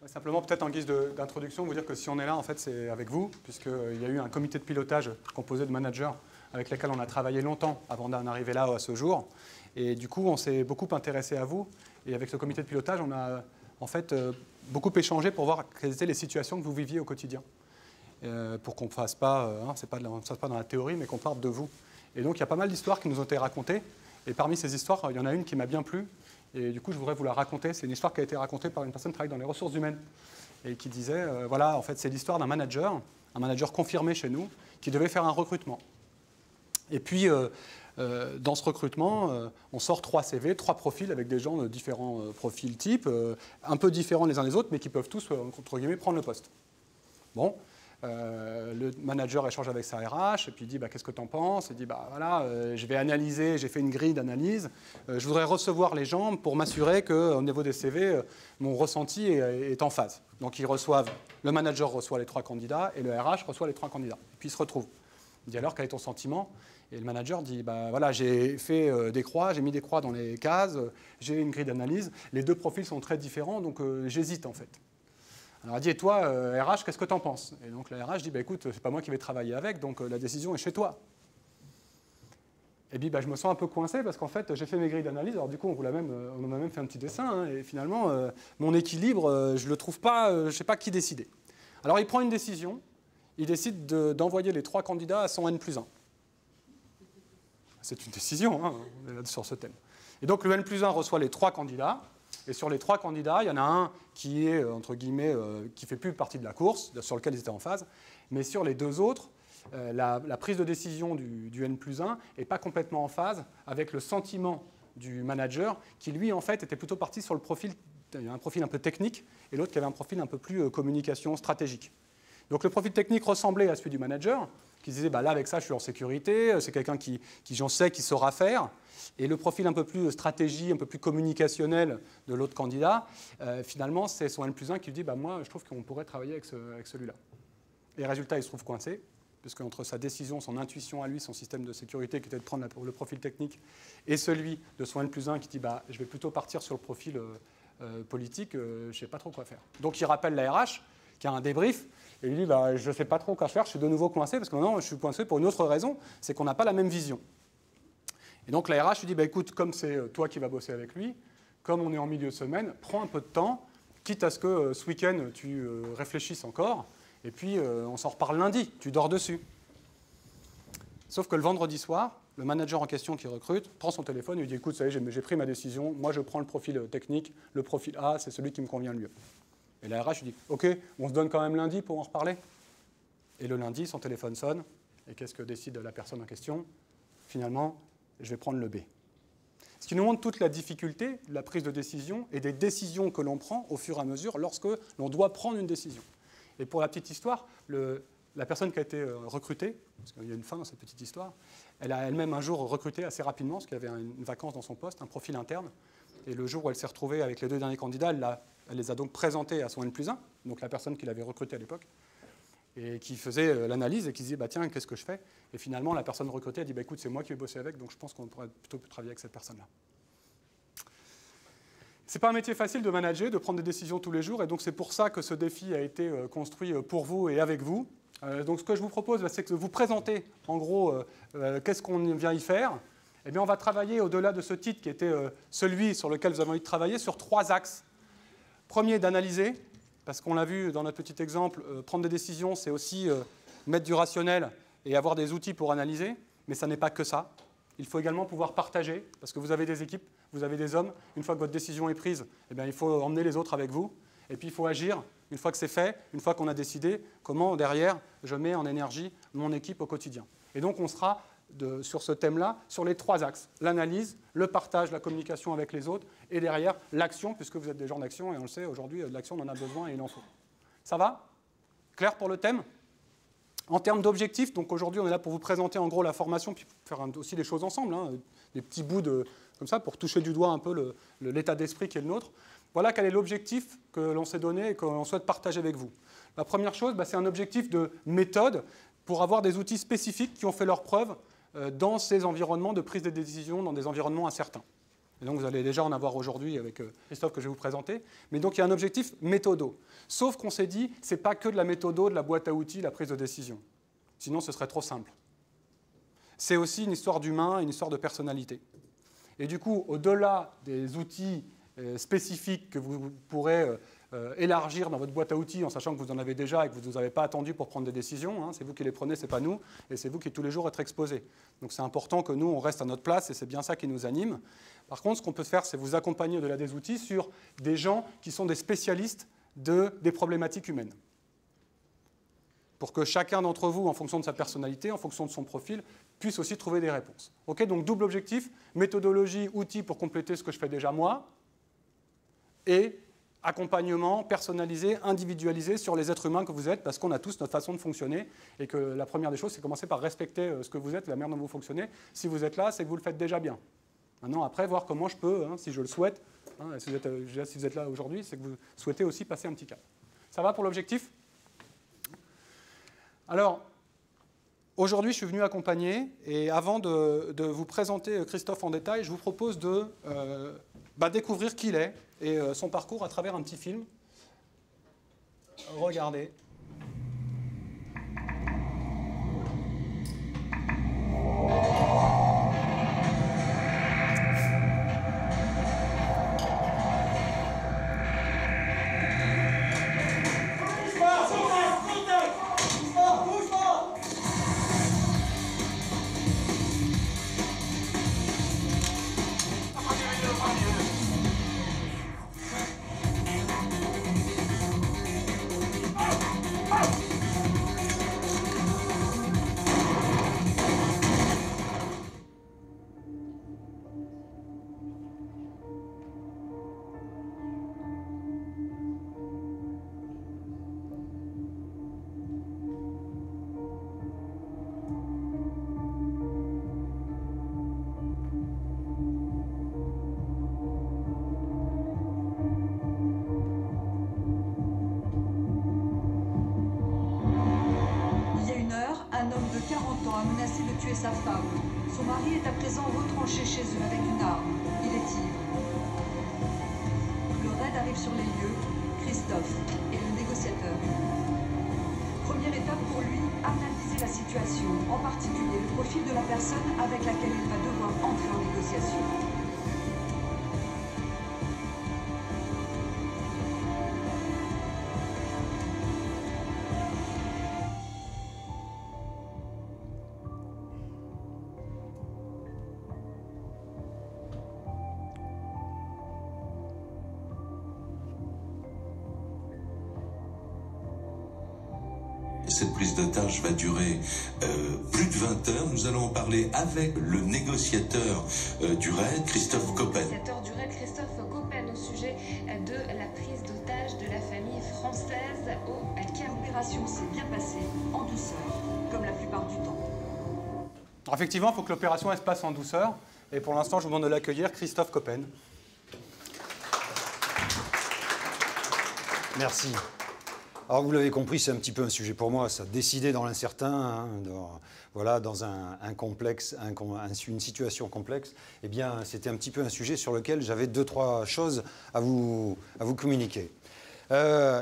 Simplement, peut-être en guise d'introduction, vous dire que si on est là, en fait, c'est avec vous, puisqu'il y a eu un comité de pilotage composé de managers avec lesquels on a travaillé longtemps avant d'en arriver là à ce jour. Et du coup, on s'est beaucoup intéressé à vous. Et avec ce comité de pilotage, on a en fait beaucoup échangé pour voir quelles étaient les situations que vous viviez au quotidien. Pour qu'on ne fasse pas, c'est pas dans la théorie, mais qu'on parte de vous. Et donc, il y a pas mal d'histoires qui nous ont été racontées. Et parmi ces histoires, il y en a une qui m'a bien plu. Et du coup, je voudrais vous la raconter. C'est une histoire qui a été racontée par une personne qui travaille dans les ressources humaines et qui disait, voilà, en fait, c'est l'histoire d'un manager, un manager confirmé chez nous, qui devait faire un recrutement. Et puis, dans ce recrutement, on sort 3 CV, 3 profils avec des gens de différents profils types, un peu différents les uns des autres, mais qui peuvent tous, entre guillemets, prendre le poste. Bon. Le manager échange avec sa RH et puis il dit qu'est-ce que tu en penses? Il dit voilà, je vais analyser, j'ai fait une grille d'analyse, je voudrais recevoir les gens pour m'assurer qu'au niveau des CV, mon ressenti est en phase. Donc le manager reçoit les 3 candidats et le RH reçoit les 3 candidats. Et puis il se retrouve. Il dit alors quel est ton sentiment? Et le manager dit voilà, j'ai fait des croix, j'ai mis des croix dans les cases, j'ai une grille d'analyse, les 2 profils sont très différents donc j'hésite en fait. Alors elle dit, et toi, RH, qu'est-ce que tu en penses? Et donc la RH dit, écoute, c'est pas moi qui vais travailler avec, donc la décision est chez toi. Et puis je me sens un peu coincé parce qu'en fait, j'ai fait mes grilles d'analyse, alors du coup, on en a même fait un petit dessin, et finalement, mon équilibre, je le trouve pas, je ne sais pas qui décider. Alors il prend une décision, il décide d'envoyer les 3 candidats à son N+1. C'est une décision, on est là sur ce thème. Et donc le N+1 reçoit les 3 candidats. Et sur les 3 candidats, il y en a un qui est, entre guillemets, qui ne fait plus partie de la course, sur lequel ils étaient en phase. Mais sur les 2 autres, la prise de décision du N+1 n'est pas complètement en phase avec le sentiment du manager, qui lui, en fait, était plutôt parti sur le profil, il y a un profil un peu technique, et l'autre qui avait un profil un peu plus communication stratégique. Donc le profil technique ressemblait à celui du manager, qui se disait, là, avec ça, je suis en sécurité, c'est quelqu'un qui j'en sais, qui saura faire. Et le profil un peu plus stratégie, un peu plus communicationnel de l'autre candidat, finalement, c'est son N+1 qui lui dit, moi, je trouve qu'on pourrait travailler avec celui-là. Et résultat, il se trouve coincé, puisque entre sa décision, son intuition à lui, son système de sécurité qui était de prendre le profil technique, et celui de son N+1 qui dit, je vais plutôt partir sur le profil politique, je ne sais pas trop quoi faire. Donc il rappelle la RH, qui a un débrief, et il dit, je ne sais pas trop quoi faire, je suis de nouveau coincé, parce que maintenant, je suis coincé pour une autre raison, c'est qu'on n'a pas la même vision. Et donc la RH lui dit, écoute, comme c'est toi qui vas bosser avec lui, comme on est en milieu de semaine, prends un peu de temps, quitte à ce que ce week-end, tu réfléchisses encore, et puis on s'en reparle lundi, tu dors dessus. Sauf que le vendredi soir, le manager en question qui recrute prend son téléphone et lui dit, écoute, ça y est, j'ai pris ma décision, moi je prends le profil technique, le profil A, c'est celui qui me convient le mieux. Et la RH lui dit, ok, on se donne quand même lundi pour en reparler. Et le lundi, son téléphone sonne, et qu'est-ce que décide la personne en question? Finalement, je vais prendre le B. Ce qui nous montre toute la difficulté de la prise de décision et des décisions que l'on prend au fur et à mesure lorsque l'on doit prendre une décision. Et pour la petite histoire, la personne qui a été recrutée, parce qu'il y a une fin dans cette petite histoire, elle a elle-même un jour recruté assez rapidement, parce qu'il y avait une vacance dans son poste, un profil interne. Et le jour où elle s'est retrouvée avec les 2 derniers candidats, elle les a donc présentés à son N+1, donc la personne qui l'avait recruté à l'époque, et qui faisait l'analyse et qui disait tiens, qu'est-ce que je fais? Et finalement, la personne recrutée a dit écoute, c'est moi qui vais bosser avec, donc je pense qu'on pourrait plutôt travailler avec cette personne-là. Ce n'est pas un métier facile de manager, de prendre des décisions tous les jours, et donc c'est pour ça que ce défi a été construit pour vous et avec vous. Donc ce que je vous propose, c'est que vous présentez en gros qu'est-ce qu'on vient y faire. Eh bien, on va travailler au-delà de ce titre qui était celui sur lequel vous avez envie de travailler sur 3 axes. Premier, d'analyser. Parce qu'on l'a vu dans notre petit exemple, prendre des décisions, c'est aussi mettre du rationnel et avoir des outils pour analyser, mais ça n'est pas que ça. Il faut également pouvoir partager, parce que vous avez des équipes, vous avez des hommes. Une fois que votre décision est prise, eh bien, il faut emmener les autres avec vous. Et puis il faut agir, une fois que c'est fait, une fois qu'on a décidé, comment derrière je mets en énergie mon équipe au quotidien. Et donc on sera sur ce thème-là, sur les 3 axes. L'analyse, le partage, la communication avec les autres, et derrière, l'action, puisque vous êtes des gens d'action, et on le sait, aujourd'hui, de l'action, on en a besoin et il en faut. Ça va? Clair pour le thème? En termes d'objectifs, donc aujourd'hui, on est là pour vous présenter en gros la formation, puis faire aussi des choses ensemble, des petits bouts comme ça, pour toucher du doigt un peu l'état d'esprit qui est le nôtre. Voilà quel est l'objectif que l'on s'est donné et que l'on souhaite partager avec vous. La première chose, c'est un objectif de méthode pour avoir des outils spécifiques qui ont fait leur preuve dans ces environnements de prise de décision, dans des environnements incertains. Et donc vous allez déjà en avoir aujourd'hui avec Christophe que je vais vous présenter. Mais donc il y a un objectif méthodo. Sauf qu'on s'est dit, ce n'est pas que de la méthodo, de la boîte à outils, la prise de décision. Sinon ce serait trop simple. C'est aussi une histoire d'humain, une histoire de personnalité. Et du coup, au-delà des outils spécifiques que vous pourrez élargir dans votre boîte à outils en sachant que vous en avez déjà et que vous ne vous avez pas attendu pour prendre des décisions, hein, c'est vous qui les prenez, ce n'est pas nous, et c'est vous qui tous les jours êtes exposés. Donc c'est important que nous, on reste à notre place et c'est bien ça qui nous anime. Par contre, ce qu'on peut faire, c'est vous accompagner au-delà des outils sur des gens qui sont des spécialistes des problématiques humaines. Pour que chacun d'entre vous, en fonction de sa personnalité, en fonction de son profil, puisse aussi trouver des réponses. Okay, donc double objectif, méthodologie, outils pour compléter ce que je fais déjà moi, et accompagnement personnalisé, individualisé sur les êtres humains que vous êtes, parce qu'on a tous notre façon de fonctionner, et que la première des choses, c'est commencer par respecter ce que vous êtes, la manière dont vous fonctionnez. Si vous êtes là, c'est que vous le faites déjà bien. Maintenant, après, voir comment je peux, hein, si je le souhaite, hein, si vous êtes là aujourd'hui, c'est que vous souhaitez aussi passer un petit cap. Ça va pour l'objectif ? Alors, aujourd'hui, je suis venu accompagner, et avant de vous présenter Christophe en détail, je vous propose de découvrir qui il est et son parcours à travers un petit film. Regardez. Sa femme. Son mari est à présent retranché chez eux avec une arme. Il est ivre. Le raid arrive sur les lieux. Christophe est le négociateur. Première étape pour lui, analyser la situation, en particulier le profil de la personne avec laquelle il va devoir entrer en négociation. Cette prise d'otage va durer plus de 20 heures. Nous allons en parler avec le négociateur du raid, Christophe Coppen. Négociateur du raid, Christophe Coppen, au sujet de la prise d'otage de la famille française au Cameroun. L'opération s'est bien passée, en douceur, comme la plupart du temps. Alors effectivement, il faut que l'opération se passe en douceur. Et pour l'instant, je vous demande de l'accueillir, Christophe Coppen. Merci. Alors vous l'avez compris, c'est un petit peu un sujet pour moi, ça. Décider dans l'incertain, hein, dans un complexe, une situation complexe, eh bien c'était un petit peu un sujet sur lequel j'avais 2-3 choses à vous communiquer.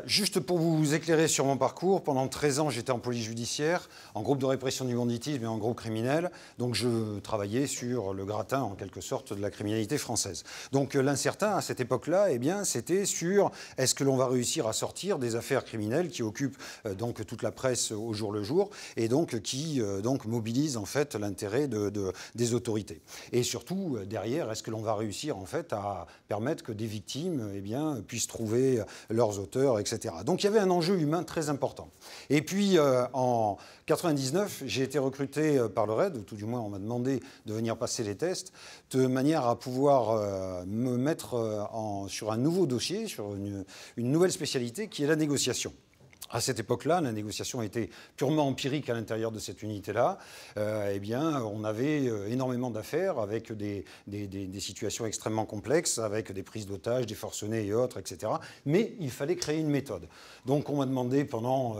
Juste pour vous éclairer sur mon parcours, pendant 13 ans, j'étais en police judiciaire, en groupe de répression du banditisme et en groupe criminel. Donc je travaillais sur le gratin, en quelque sorte, de la criminalité française. Donc l'incertain, à cette époque-là, eh bien, c'était sur est-ce que l'on va réussir à sortir des affaires criminelles qui occupent donc toute la presse au jour le jour et donc qui donc mobilisent en fait l'intérêt des autorités. Et surtout, derrière, est-ce que l'on va réussir en fait à permettre que des victimes eh bien, puissent trouver leurs auteurs, etc. Donc il y avait un enjeu humain très important. Et puis en 99, j'ai été recruté par le RAID, ou tout du moins on m'a demandé de venir passer les tests, de manière à pouvoir me mettre sur un nouveau dossier, sur une nouvelle spécialité qui est la négociation. À cette époque-là, la négociation était purement empirique à l'intérieur de cette unité-là. Eh bien, on avait énormément d'affaires avec des situations extrêmement complexes, avec des prises d'otages, des forcenés et autres, etc. Mais il fallait créer une méthode. Donc, on m'a demandé pendant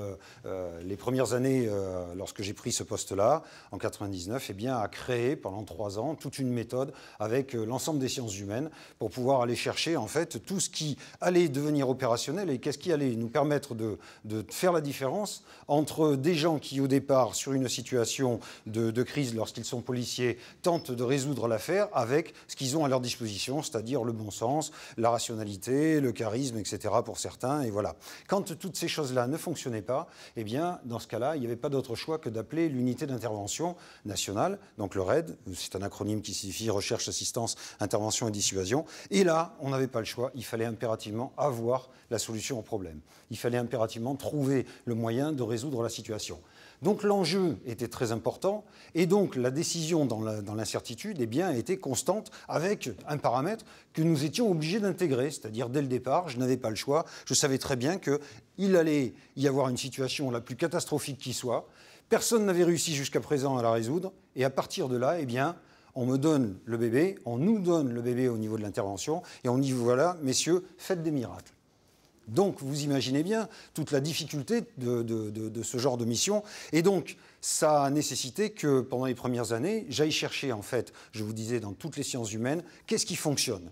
les premières années, lorsque j'ai pris ce poste-là, en 99, eh bien, à créer pendant 3 ans toute une méthode avec l'ensemble des sciences humaines pour pouvoir aller chercher en fait tout ce qui allait devenir opérationnel et qu'est-ce qui allait nous permettre de faire la différence entre des gens qui, au départ, sur une situation de crise, lorsqu'ils sont policiers, tentent de résoudre l'affaire avec ce qu'ils ont à leur disposition, c'est-à-dire le bon sens, la rationalité, le charisme, etc. pour certains. Et voilà. Quand toutes ces choses-là ne fonctionnaient pas, eh bien, dans ce cas-là, il n'y avait pas d'autre choix que d'appeler l'unité d'intervention nationale, donc le RAID, c'est un acronyme qui signifie Recherche, Assistance, Intervention et Dissuasion. Et là, on n'avait pas le choix, il fallait impérativement avoir la solution au problème. Il fallait impérativement trouver le moyen de résoudre la situation. Donc l'enjeu était très important et donc la décision dans l'incertitude eh bien, était constante avec un paramètre que nous étions obligés d'intégrer, c'est-à-dire dès le départ, je n'avais pas le choix, je savais très bien qu'il allait y avoir une situation la plus catastrophique qui soit, personne n'avait réussi jusqu'à présent à la résoudre et à partir de là, eh bien, on me donne le bébé, on nous donne le bébé au niveau de l'intervention et on dit voilà, messieurs, faites des miracles. Donc, vous imaginez bien toute la difficulté de ce genre de mission. Et donc, ça a nécessité que, pendant les premières années, j'aille chercher, en fait, je vous disais, dans toutes les sciences humaines, qu'est-ce qui fonctionne.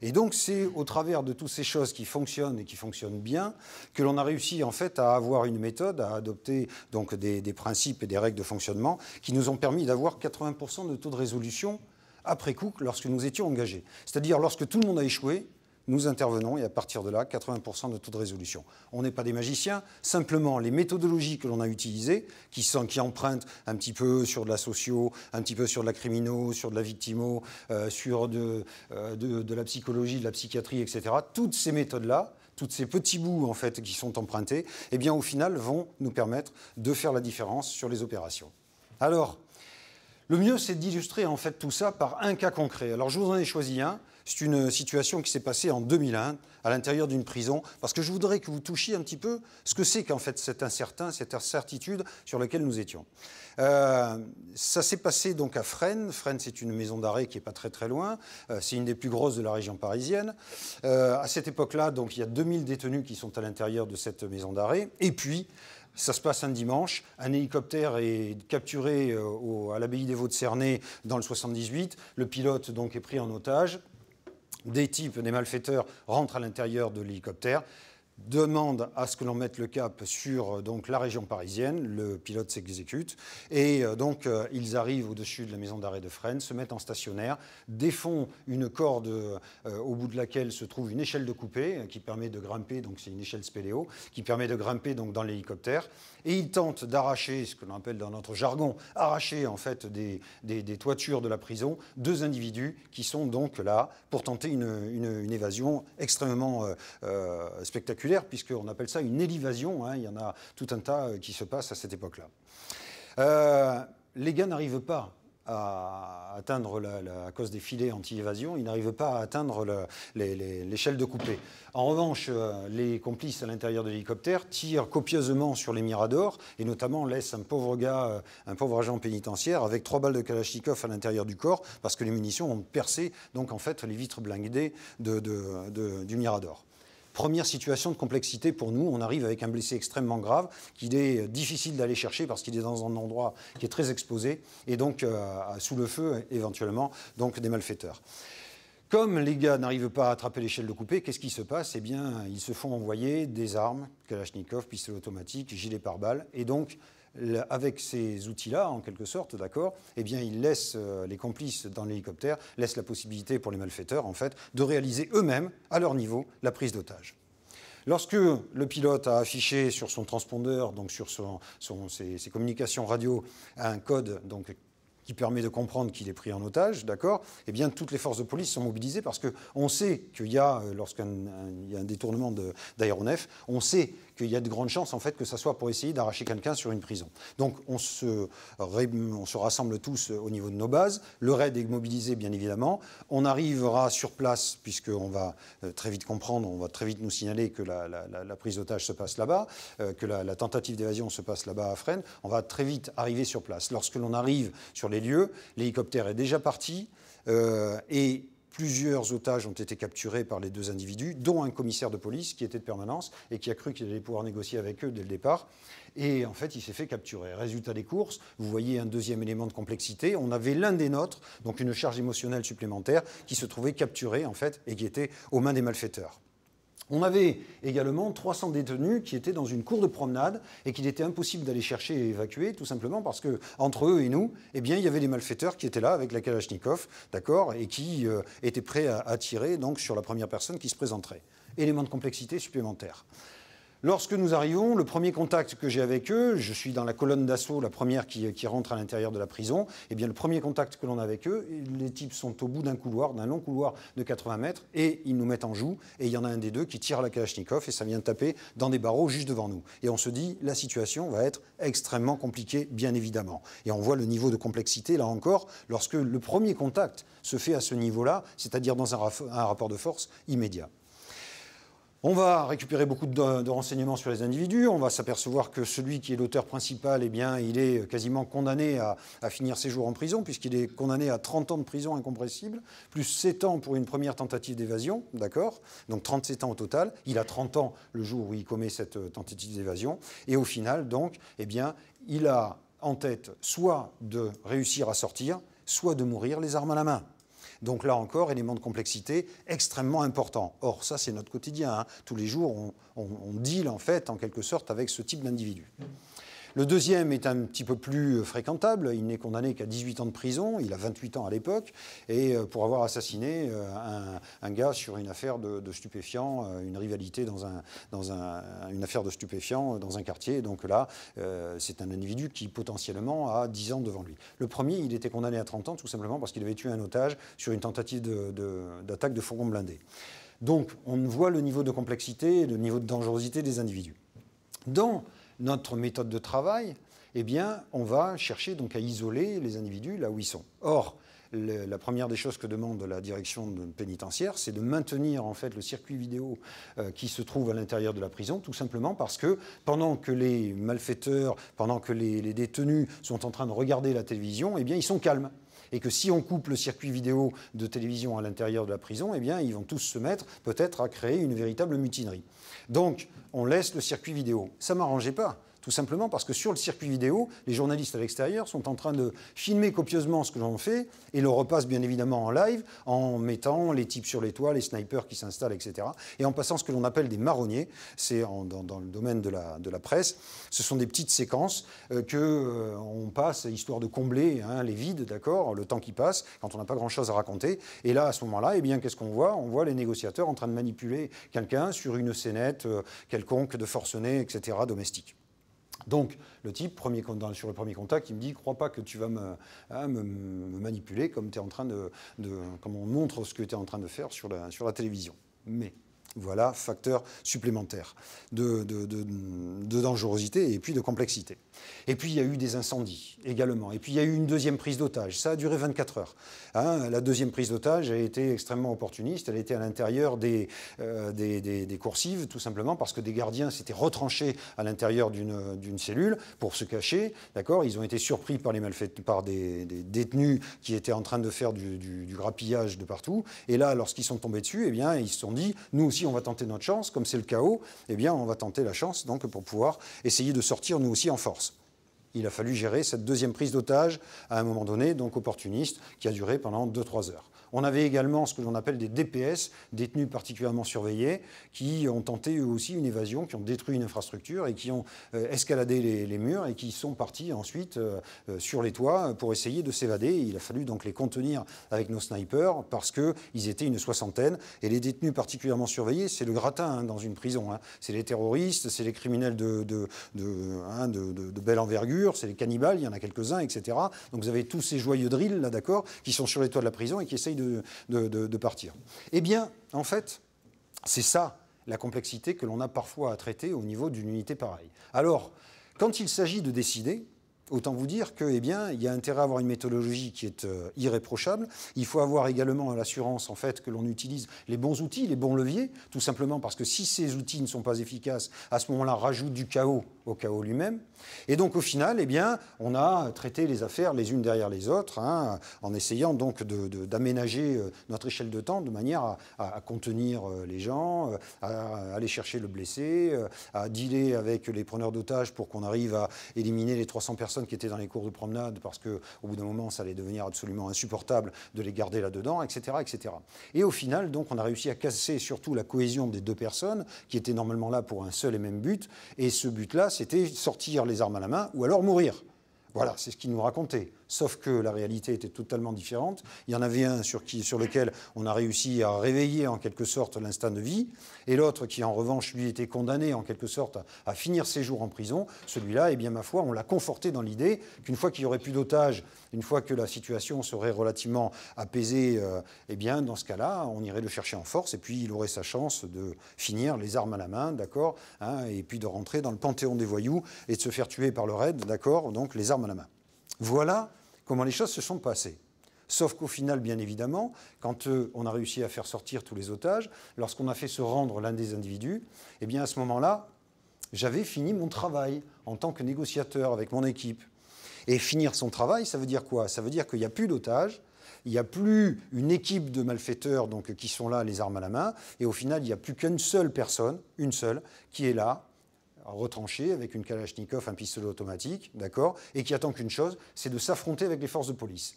Et donc, c'est au travers de toutes ces choses qui fonctionnent et qui fonctionnent bien que l'on a réussi, en fait, à avoir une méthode, à adopter donc, des principes et des règles de fonctionnement qui nous ont permis d'avoir 80% de taux de résolution après coup lorsque nous étions engagés. C'est-à-dire, lorsque tout le monde a échoué, nous intervenons et à partir de là, 80% de taux de résolution. On n'est pas des magiciens, simplement les méthodologies que l'on a utilisées, qui empruntent un petit peu sur de la socio, un petit peu sur de la crimino, sur de la victimo, sur de la psychologie, de la psychiatrie, etc. Toutes ces méthodes-là, tous ces petits bouts en fait, qui sont empruntés, eh bien, au final, vont nous permettre de faire la différence sur les opérations. Alors, le mieux, c'est d'illustrer en fait tout ça par un cas concret. Alors, je vous en ai choisi un. C'est une situation qui s'est passée en 2001 à l'intérieur d'une prison, parce que je voudrais que vous touchiez un petit peu ce que c'est qu'en fait cet incertain, cette incertitude sur laquelle nous étions. Ça s'est passé donc à Fresnes. Fresnes, c'est une maison d'arrêt qui n'est pas très très loin. C'est une des plus grosses de la région parisienne. À cette époque-là, donc il y a 2000 détenus qui sont à l'intérieur de cette maison d'arrêt. Et puis, ça se passe un dimanche, un hélicoptère est capturé à l'abbaye des Vaux de Cernay dans le 78. Le pilote donc est pris en otage. Des types, des malfaiteurs, rentrent à l'intérieur de l'hélicoptère, demandent à ce que l'on mette le cap sur donc, la région parisienne, le pilote s'exécute, et donc ils arrivent au-dessus de la maison d'arrêt de Fresnes, se mettent en stationnaire, défont une corde au bout de laquelle se trouve une échelle de coupée qui permet de grimper, donc c'est une échelle spéléo, qui permet de grimper donc, dans l'hélicoptère, et ils tentent d'arracher, ce que l'on appelle dans notre jargon, arracher en fait des toitures de la prison, 2 individus qui sont donc là pour tenter une évasion extrêmement spectaculaire, puisqu'on appelle ça une élivasion, hein, il y en a tout un tas qui se passe à cette époque-là. Les gars n'arrivent pas à atteindre, à cause des filets anti-évasion, ils n'arrivent pas à atteindre l'échelle de coupée. En revanche, les complices à l'intérieur de l'hélicoptère tirent copieusement sur les miradors et notamment laissent un pauvre gars, un pauvre agent pénitentiaire avec 3 balles de Kalachnikov à l'intérieur du corps parce que les munitions ont percé donc, en fait, les vitres blindées du mirador. Première situation de complexité pour nous, on arrive avec un blessé extrêmement grave qu'il est difficile d'aller chercher parce qu'il est dans un endroit qui est très exposé et donc sous le feu éventuellement donc des malfaiteurs. Comme les gars n'arrivent pas à attraper l'échelle de coupée, qu'est-ce qui se passe? Eh bien, ils se font envoyer des armes, Kalachnikov, pistolet automatique, gilet pare-balles, et donc avec ces outils-là, en quelque sorte, d'accord, eh bien, ils laissent les complices dans l'hélicoptère, laissent la possibilité pour les malfaiteurs, en fait, de réaliser eux-mêmes, à leur niveau, la prise d'otage. Lorsque le pilote a affiché sur son transpondeur, donc sur ses communications radio, un code donc, qui permet de comprendre qu'il est pris en otage, d'accord, eh bien, toutes les forces de police sont mobilisées parce qu'on sait qu'il y a, lorsqu'il y a un détournement d'aéronef, on sait qu'il y a de grandes chances, en fait, que ça soit pour essayer d'arracher quelqu'un sur une prison. Donc, on se rassemble tous au niveau de nos bases. Le raid est mobilisé, bien évidemment. On arrivera sur place, puisqu'on va très vite comprendre, on va très vite nous signaler que la prise d'otage se passe là-bas, que la tentative d'évasion se passe là-bas à Fresnes. On va très vite arriver sur place. Lorsque l'on arrive sur les lieux, l'hélicoptère est déjà parti et plusieurs otages ont été capturés par les deux individus, dont un commissaire de police qui était de permanence et qui a cru qu'il allait pouvoir négocier avec eux dès le départ. Et en fait, il s'est fait capturer. Résultat des courses, vous voyez un deuxième élément de complexité. On avait l'un des nôtres, donc une charge émotionnelle supplémentaire, qui se trouvait capturé en fait et qui était aux mains des malfaiteurs. On avait également 300 détenus qui étaient dans une cour de promenade et qu'il était impossible d'aller chercher et évacuer, tout simplement parce qu'entre eux et nous, eh bien, il y avait des malfaiteurs qui étaient là avec la Kalachnikov, d'accord, et qui étaient prêts à tirer donc, sur la première personne qui se présenterait. Élément de complexité supplémentaire. Lorsque nous arrivons, le premier contact que j'ai avec eux, je suis dans la colonne d'assaut, la première qui rentre à l'intérieur de la prison, eh bien le premier contact que l'on a avec eux, les types sont au bout d'un couloir, d'un long couloir de 80 mètres, et ils nous mettent en joue, et il y en a un des deux qui tire à la Kalachnikov, et ça vient taper dans des barreaux juste devant nous. Et on se dit, la situation va être extrêmement compliquée, bien évidemment. Et on voit le niveau de complexité, là encore, lorsque le premier contact se fait à ce niveau-là, c'est-à-dire dans un rapport de force immédiat. On va récupérer beaucoup de renseignements sur les individus. On va s'apercevoir que celui qui est l'auteur principal, eh bien, il est quasiment condamné à finir ses jours en prison, puisqu'il est condamné à 30 ans de prison incompressible, plus 7 ans pour une première tentative d'évasion, d'accord ? Donc 37 ans au total. Il a 30 ans le jour où il commet cette tentative d'évasion. Et au final, donc, eh bien, il a en tête soit de réussir à sortir, soit de mourir les armes à la main. Donc là encore, élément de complexité extrêmement important. Or, ça, c'est notre quotidien. Hein. Tous les jours, on deal, en fait, en quelque sorte, avec ce type d'individu. Le deuxième est un petit peu plus fréquentable. Il n'est condamné qu'à 18 ans de prison. Il a 28 ans à l'époque. Et pour avoir assassiné un gars sur une affaire de stupéfiants, une rivalité dans une affaire de stupéfiants dans un quartier. Donc là, c'est un individu qui potentiellement a 10 ans devant lui. Le premier, il était condamné à 30 ans tout simplement parce qu'il avait tué un otage sur une tentative d'attaque de fourgon blindé. Donc on voit le niveau de complexité et le niveau de dangerosité des individus. Dans notre méthode de travail, eh bien, on va chercher donc à isoler les individus là où ils sont. Or, la première des choses que demande la direction pénitentiaire, c'est de maintenir en fait le circuit vidéo qui se trouve à l'intérieur de la prison, tout simplement parce que pendant que les malfaiteurs, pendant que les détenus sont en train de regarder la télévision, eh bien, ils sont calmes. Et que si on coupe le circuit vidéo de télévision à l'intérieur de la prison, eh bien, ils vont tous se mettre peut-être à créer une véritable mutinerie. Donc, on laisse le circuit vidéo. Ça ne m'arrangeait pas. Tout simplement parce que sur le circuit vidéo, les journalistes à l'extérieur sont en train de filmer copieusement ce que l'on fait et le repassent bien évidemment en live en mettant les types sur les toits, les snipers qui s'installent, etc. Et en passant ce que l'on appelle des marronniers, c'est dans le domaine de la presse, ce sont des petites séquences qu'on passe histoire de combler les vides, d'accord, le temps qui passe, quand on n'a pas grand-chose à raconter. Et là, à ce moment-là, eh bien, qu'est-ce qu'on voit ? On voit les négociateurs en train de manipuler quelqu'un sur une scénette quelconque de forcené, etc., domestique. Donc, le type, sur le premier contact, il me dit « Crois pas que tu vas me manipuler comme comme on montre ce que tu es en train de faire sur la télévision. » Mais voilà, facteur supplémentaire de dangerosité et puis de complexité. Et puis, il y a eu des incendies également. Et puis, il y a eu une deuxième prise d'otage. Ça a duré 24 heures. La deuxième prise d'otage a été extrêmement opportuniste. Elle était à l'intérieur des coursives, tout simplement parce que des gardiens s'étaient retranchés à l'intérieur d'une cellule pour se cacher. D'accord ? Ils ont été surpris par des détenus qui étaient en train de faire du grappillage de partout. Et là, lorsqu'ils sont tombés dessus, eh bien, ils se sont dit, nous aussi, on va tenter notre chance. Comme c'est le chaos, eh bien, on va tenter la chance donc, pour pouvoir essayer de sortir, nous aussi, en force. Il a fallu gérer cette deuxième prise d'otage à un moment donné, donc opportuniste, qui a duré pendant 2-3 heures. On avait également ce que l'on appelle des DPS, détenus particulièrement surveillés, qui ont tenté eux aussi une évasion, qui ont détruit une infrastructure et qui ont escaladé les murs et qui sont partis ensuite sur les toits pour essayer de s'évader. Il a fallu donc les contenir avec nos snipers parce qu'ils étaient une soixantaine. Et les détenus particulièrement surveillés, c'est le gratin dans une prison. C'est les terroristes, c'est les criminels de belle envergure, c'est les cannibales, il y en a quelques-uns, etc. Donc vous avez tous ces joyeux drills, là, d'accord, qui sont sur les toits de la prison et qui essayent de partir. Eh bien, en fait, c'est ça la complexité que l'on a parfois à traiter au niveau d'une unité pareille. Alors, quand il s'agit de décider, autant vous dire que, eh bien, il y a intérêt à avoir une méthodologie qui est irréprochable. Il faut avoir également l'assurance, en fait, que l'on utilise les bons outils, les bons leviers, tout simplement parce que si ces outils ne sont pas efficaces, à ce moment-là, rajoute du chaos au chaos lui-même. Et donc, au final, eh bien, on a traité les affaires les unes derrière les autres, en essayant donc d'aménager notre échelle de temps de manière à contenir les gens, à aller chercher le blessé, à dealer avec les preneurs d'otages pour qu'on arrive à éliminer les 300 personnes qui étaient dans les cours de promenade, parce qu'au bout d'un moment, ça allait devenir absolument insupportable de les garder là-dedans, etc., etc. Et au final, donc, on a réussi à casser surtout la cohésion des deux personnes, qui étaient normalement là pour un seul et même but, et ce but-là, c'était sortir les armes à la main ou alors mourir. Voilà, c'est ce qu'ils nous racontaient. Sauf que la réalité était totalement différente. Il y en avait un sur lequel on a réussi à réveiller en quelque sorte l'instinct de vie, et l'autre qui en revanche, lui, était condamné en quelque sorte à finir ses jours en prison. Celui-là, eh bien, ma foi, on l'a conforté dans l'idée qu'une fois qu'il n'y aurait plus d'otages, une fois que la situation serait relativement apaisée, eh bien, dans ce cas-là, on irait le chercher en force, et puis il aurait sa chance de finir les armes à la main, d'accord, et puis de rentrer dans le panthéon des voyous et de se faire tuer par le raid, d'accord, donc les armes à la main. Voilà comment les choses se sont passées. Sauf qu'au final, bien évidemment, quand on a réussi à faire sortir tous les otages, lorsqu'on a fait se rendre l'un des individus, eh bien à ce moment-là, j'avais fini mon travail en tant que négociateur avec mon équipe. Et finir son travail, ça veut dire quoi? Ça veut dire qu'il n'y a plus d'otages, il n'y a plus une équipe de malfaiteurs donc, qui sont là, les armes à la main, et au final, il n'y a plus qu'une seule personne, une seule, qui est là, retranché avec une Kalachnikov, un pistolet automatique, d'accord, et qui attend qu'une chose, c'est de s'affronter avec les forces de police.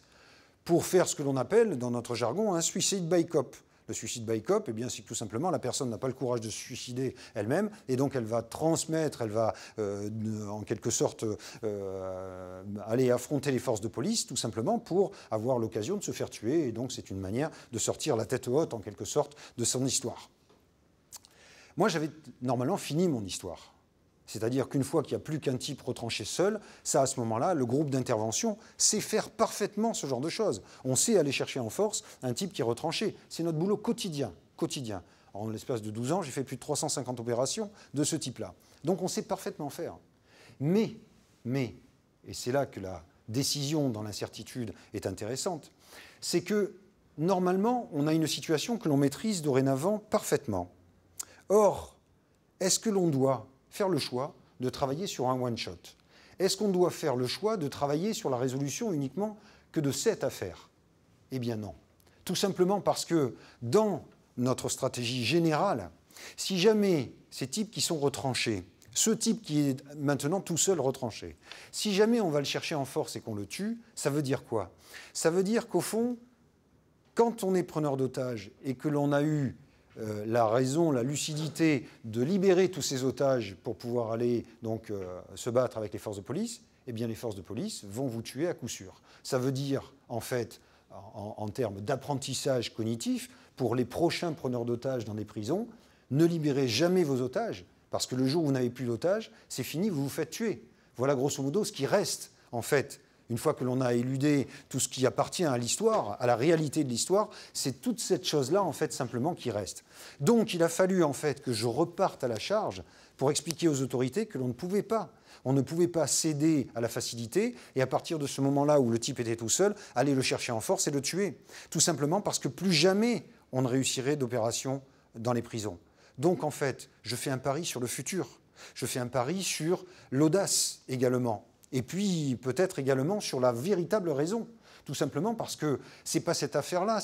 Pour faire ce que l'on appelle, dans notre jargon, un suicide by cop. Le suicide by cop, eh bien, c'est que tout simplement, la personne n'a pas le courage de se suicider elle-même, et donc elle va transmettre, elle va en quelque sorte aller affronter les forces de police, tout simplement pour avoir l'occasion de se faire tuer, et donc c'est une manière de sortir la tête haute, en quelque sorte, de son histoire. Moi, j'avais normalement fini mon histoire. C'est-à-dire qu'une fois qu'il n'y a plus qu'un type retranché seul, ça, à ce moment-là, le groupe d'intervention sait faire parfaitement ce genre de choses. On sait aller chercher en force un type qui est retranché. C'est notre boulot quotidien. En l'espace de 12 ans, j'ai fait plus de 350 opérations de ce type-là. Donc on sait parfaitement faire. Mais, et c'est là que la décision dans l'incertitude est intéressante, c'est que, normalement, on a une situation que l'on maîtrise dorénavant parfaitement. Or, est-ce que l'on doit faire le choix de travailler sur un one-shot? Est-ce qu'on doit faire le choix de travailler sur la résolution uniquement que de cette affaire? Eh bien non. Tout simplement parce que dans notre stratégie générale, si jamais ces types qui sont retranchés, ce type qui est maintenant tout seul retranché, si jamais on va le chercher en force et qu'on le tue, ça veut dire quoi? Ça veut dire qu'au fond, quand on est preneur d'otages et que l'on a eu la raison, la lucidité de libérer tous ces otages pour pouvoir aller donc, se battre avec les forces de police, eh bien les forces de police vont vous tuer à coup sûr. Ça veut dire, en fait, en termes d'apprentissage cognitif, pour les prochains preneurs d'otages dans des prisons, ne libérez jamais vos otages, parce que le jour où vous n'avez plus d'otages, c'est fini, vous vous faites tuer. Voilà grosso modo ce qui reste, en fait. Une fois que l'on a éludé tout ce qui appartient à l'histoire, à la réalité de l'histoire, c'est toute cette chose-là, en fait, simplement qui reste. Donc, il a fallu, en fait, que je reparte à la charge pour expliquer aux autorités que l'on ne pouvait pas. On ne pouvait pas céder à la facilité et à partir de ce moment-là où le type était tout seul, aller le chercher en force et le tuer. Tout simplement parce que plus jamais on ne réussirait d'opération dans les prisons. Donc, en fait, je fais un pari sur le futur. Je fais un pari sur l'audace également. Et puis peut-être également sur la véritable raison, tout simplement parce que ce n'est pas cette affaire-là,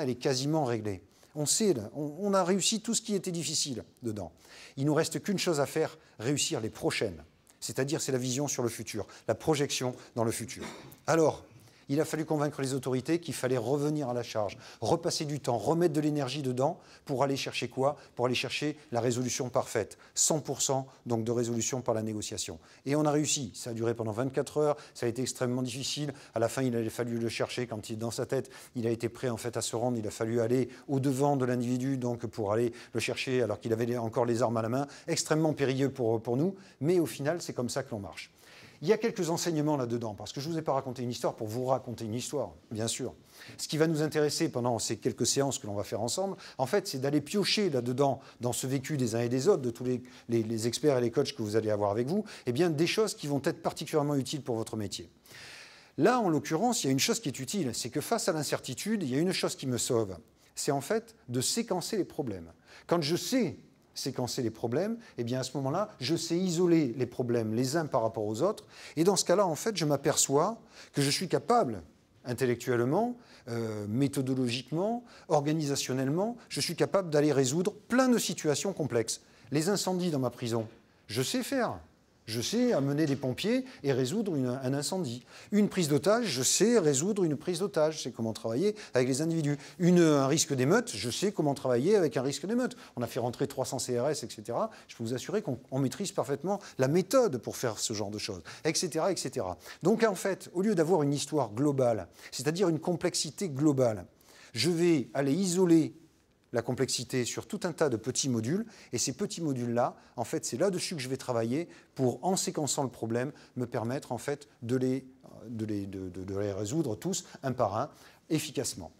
elle est quasiment réglée. On sait, on a réussi tout ce qui était difficile dedans. Il ne nous reste qu'une chose à faire, réussir les prochaines. C'est-à-dire, c'est la vision sur le futur, la projection dans le futur. Alors, il a fallu convaincre les autorités qu'il fallait revenir à la charge, repasser du temps, remettre de l'énergie dedans pour aller chercher quoi? Pour aller chercher la résolution parfaite. 100% donc de résolution par la négociation. Et on a réussi. Ça a duré pendant 24 heures, ça a été extrêmement difficile. À la fin, il a fallu le chercher quand dans sa tête, il a été prêt en fait à se rendre. Il a fallu aller au-devant de l'individu donc pour aller le chercher alors qu'il avait encore les armes à la main. Extrêmement périlleux pour nous, mais au final, c'est comme ça que l'on marche. Il y a quelques enseignements là-dedans, parce que je ne vous ai pas raconté une histoire pour vous raconter une histoire, bien sûr. Ce qui va nous intéresser pendant ces quelques séances que l'on va faire ensemble, en fait, c'est d'aller piocher là-dedans, dans ce vécu des uns et des autres, de tous les experts et les coachs que vous allez avoir avec vous, eh bien, des choses qui vont être particulièrement utiles pour votre métier. Là, en l'occurrence, il y a une chose qui est utile, c'est que face à l'incertitude, il y a une chose qui me sauve, c'est en fait de séquencer les problèmes. Quand je sais séquencer les problèmes, eh bien à ce moment-là, je sais isoler les problèmes les uns par rapport aux autres. Et dans ce cas-là, en fait, je m'aperçois que je suis capable, intellectuellement, méthodologiquement, organisationnellement, je suis capable d'aller résoudre plein de situations complexes. Les incendies dans ma prison, je sais faire. Je sais amener des pompiers et résoudre un incendie. Une prise d'otage, je sais résoudre une prise d'otage. Je sais comment travailler avec les individus. Un risque d'émeute, je sais comment travailler avec un risque d'émeute. On a fait rentrer 300 CRS, etc. Je peux vous assurer qu'on maîtrise parfaitement la méthode pour faire ce genre de choses, etc., etc. Donc en fait, au lieu d'avoir une histoire globale, c'est-à-dire une complexité globale, je vais aller isoler la complexité sur tout un tas de petits modules. Et ces petits modules-là, en fait, c'est là-dessus que je vais travailler pour, en séquençant le problème, me permettre en fait de les résoudre tous, un par un, efficacement.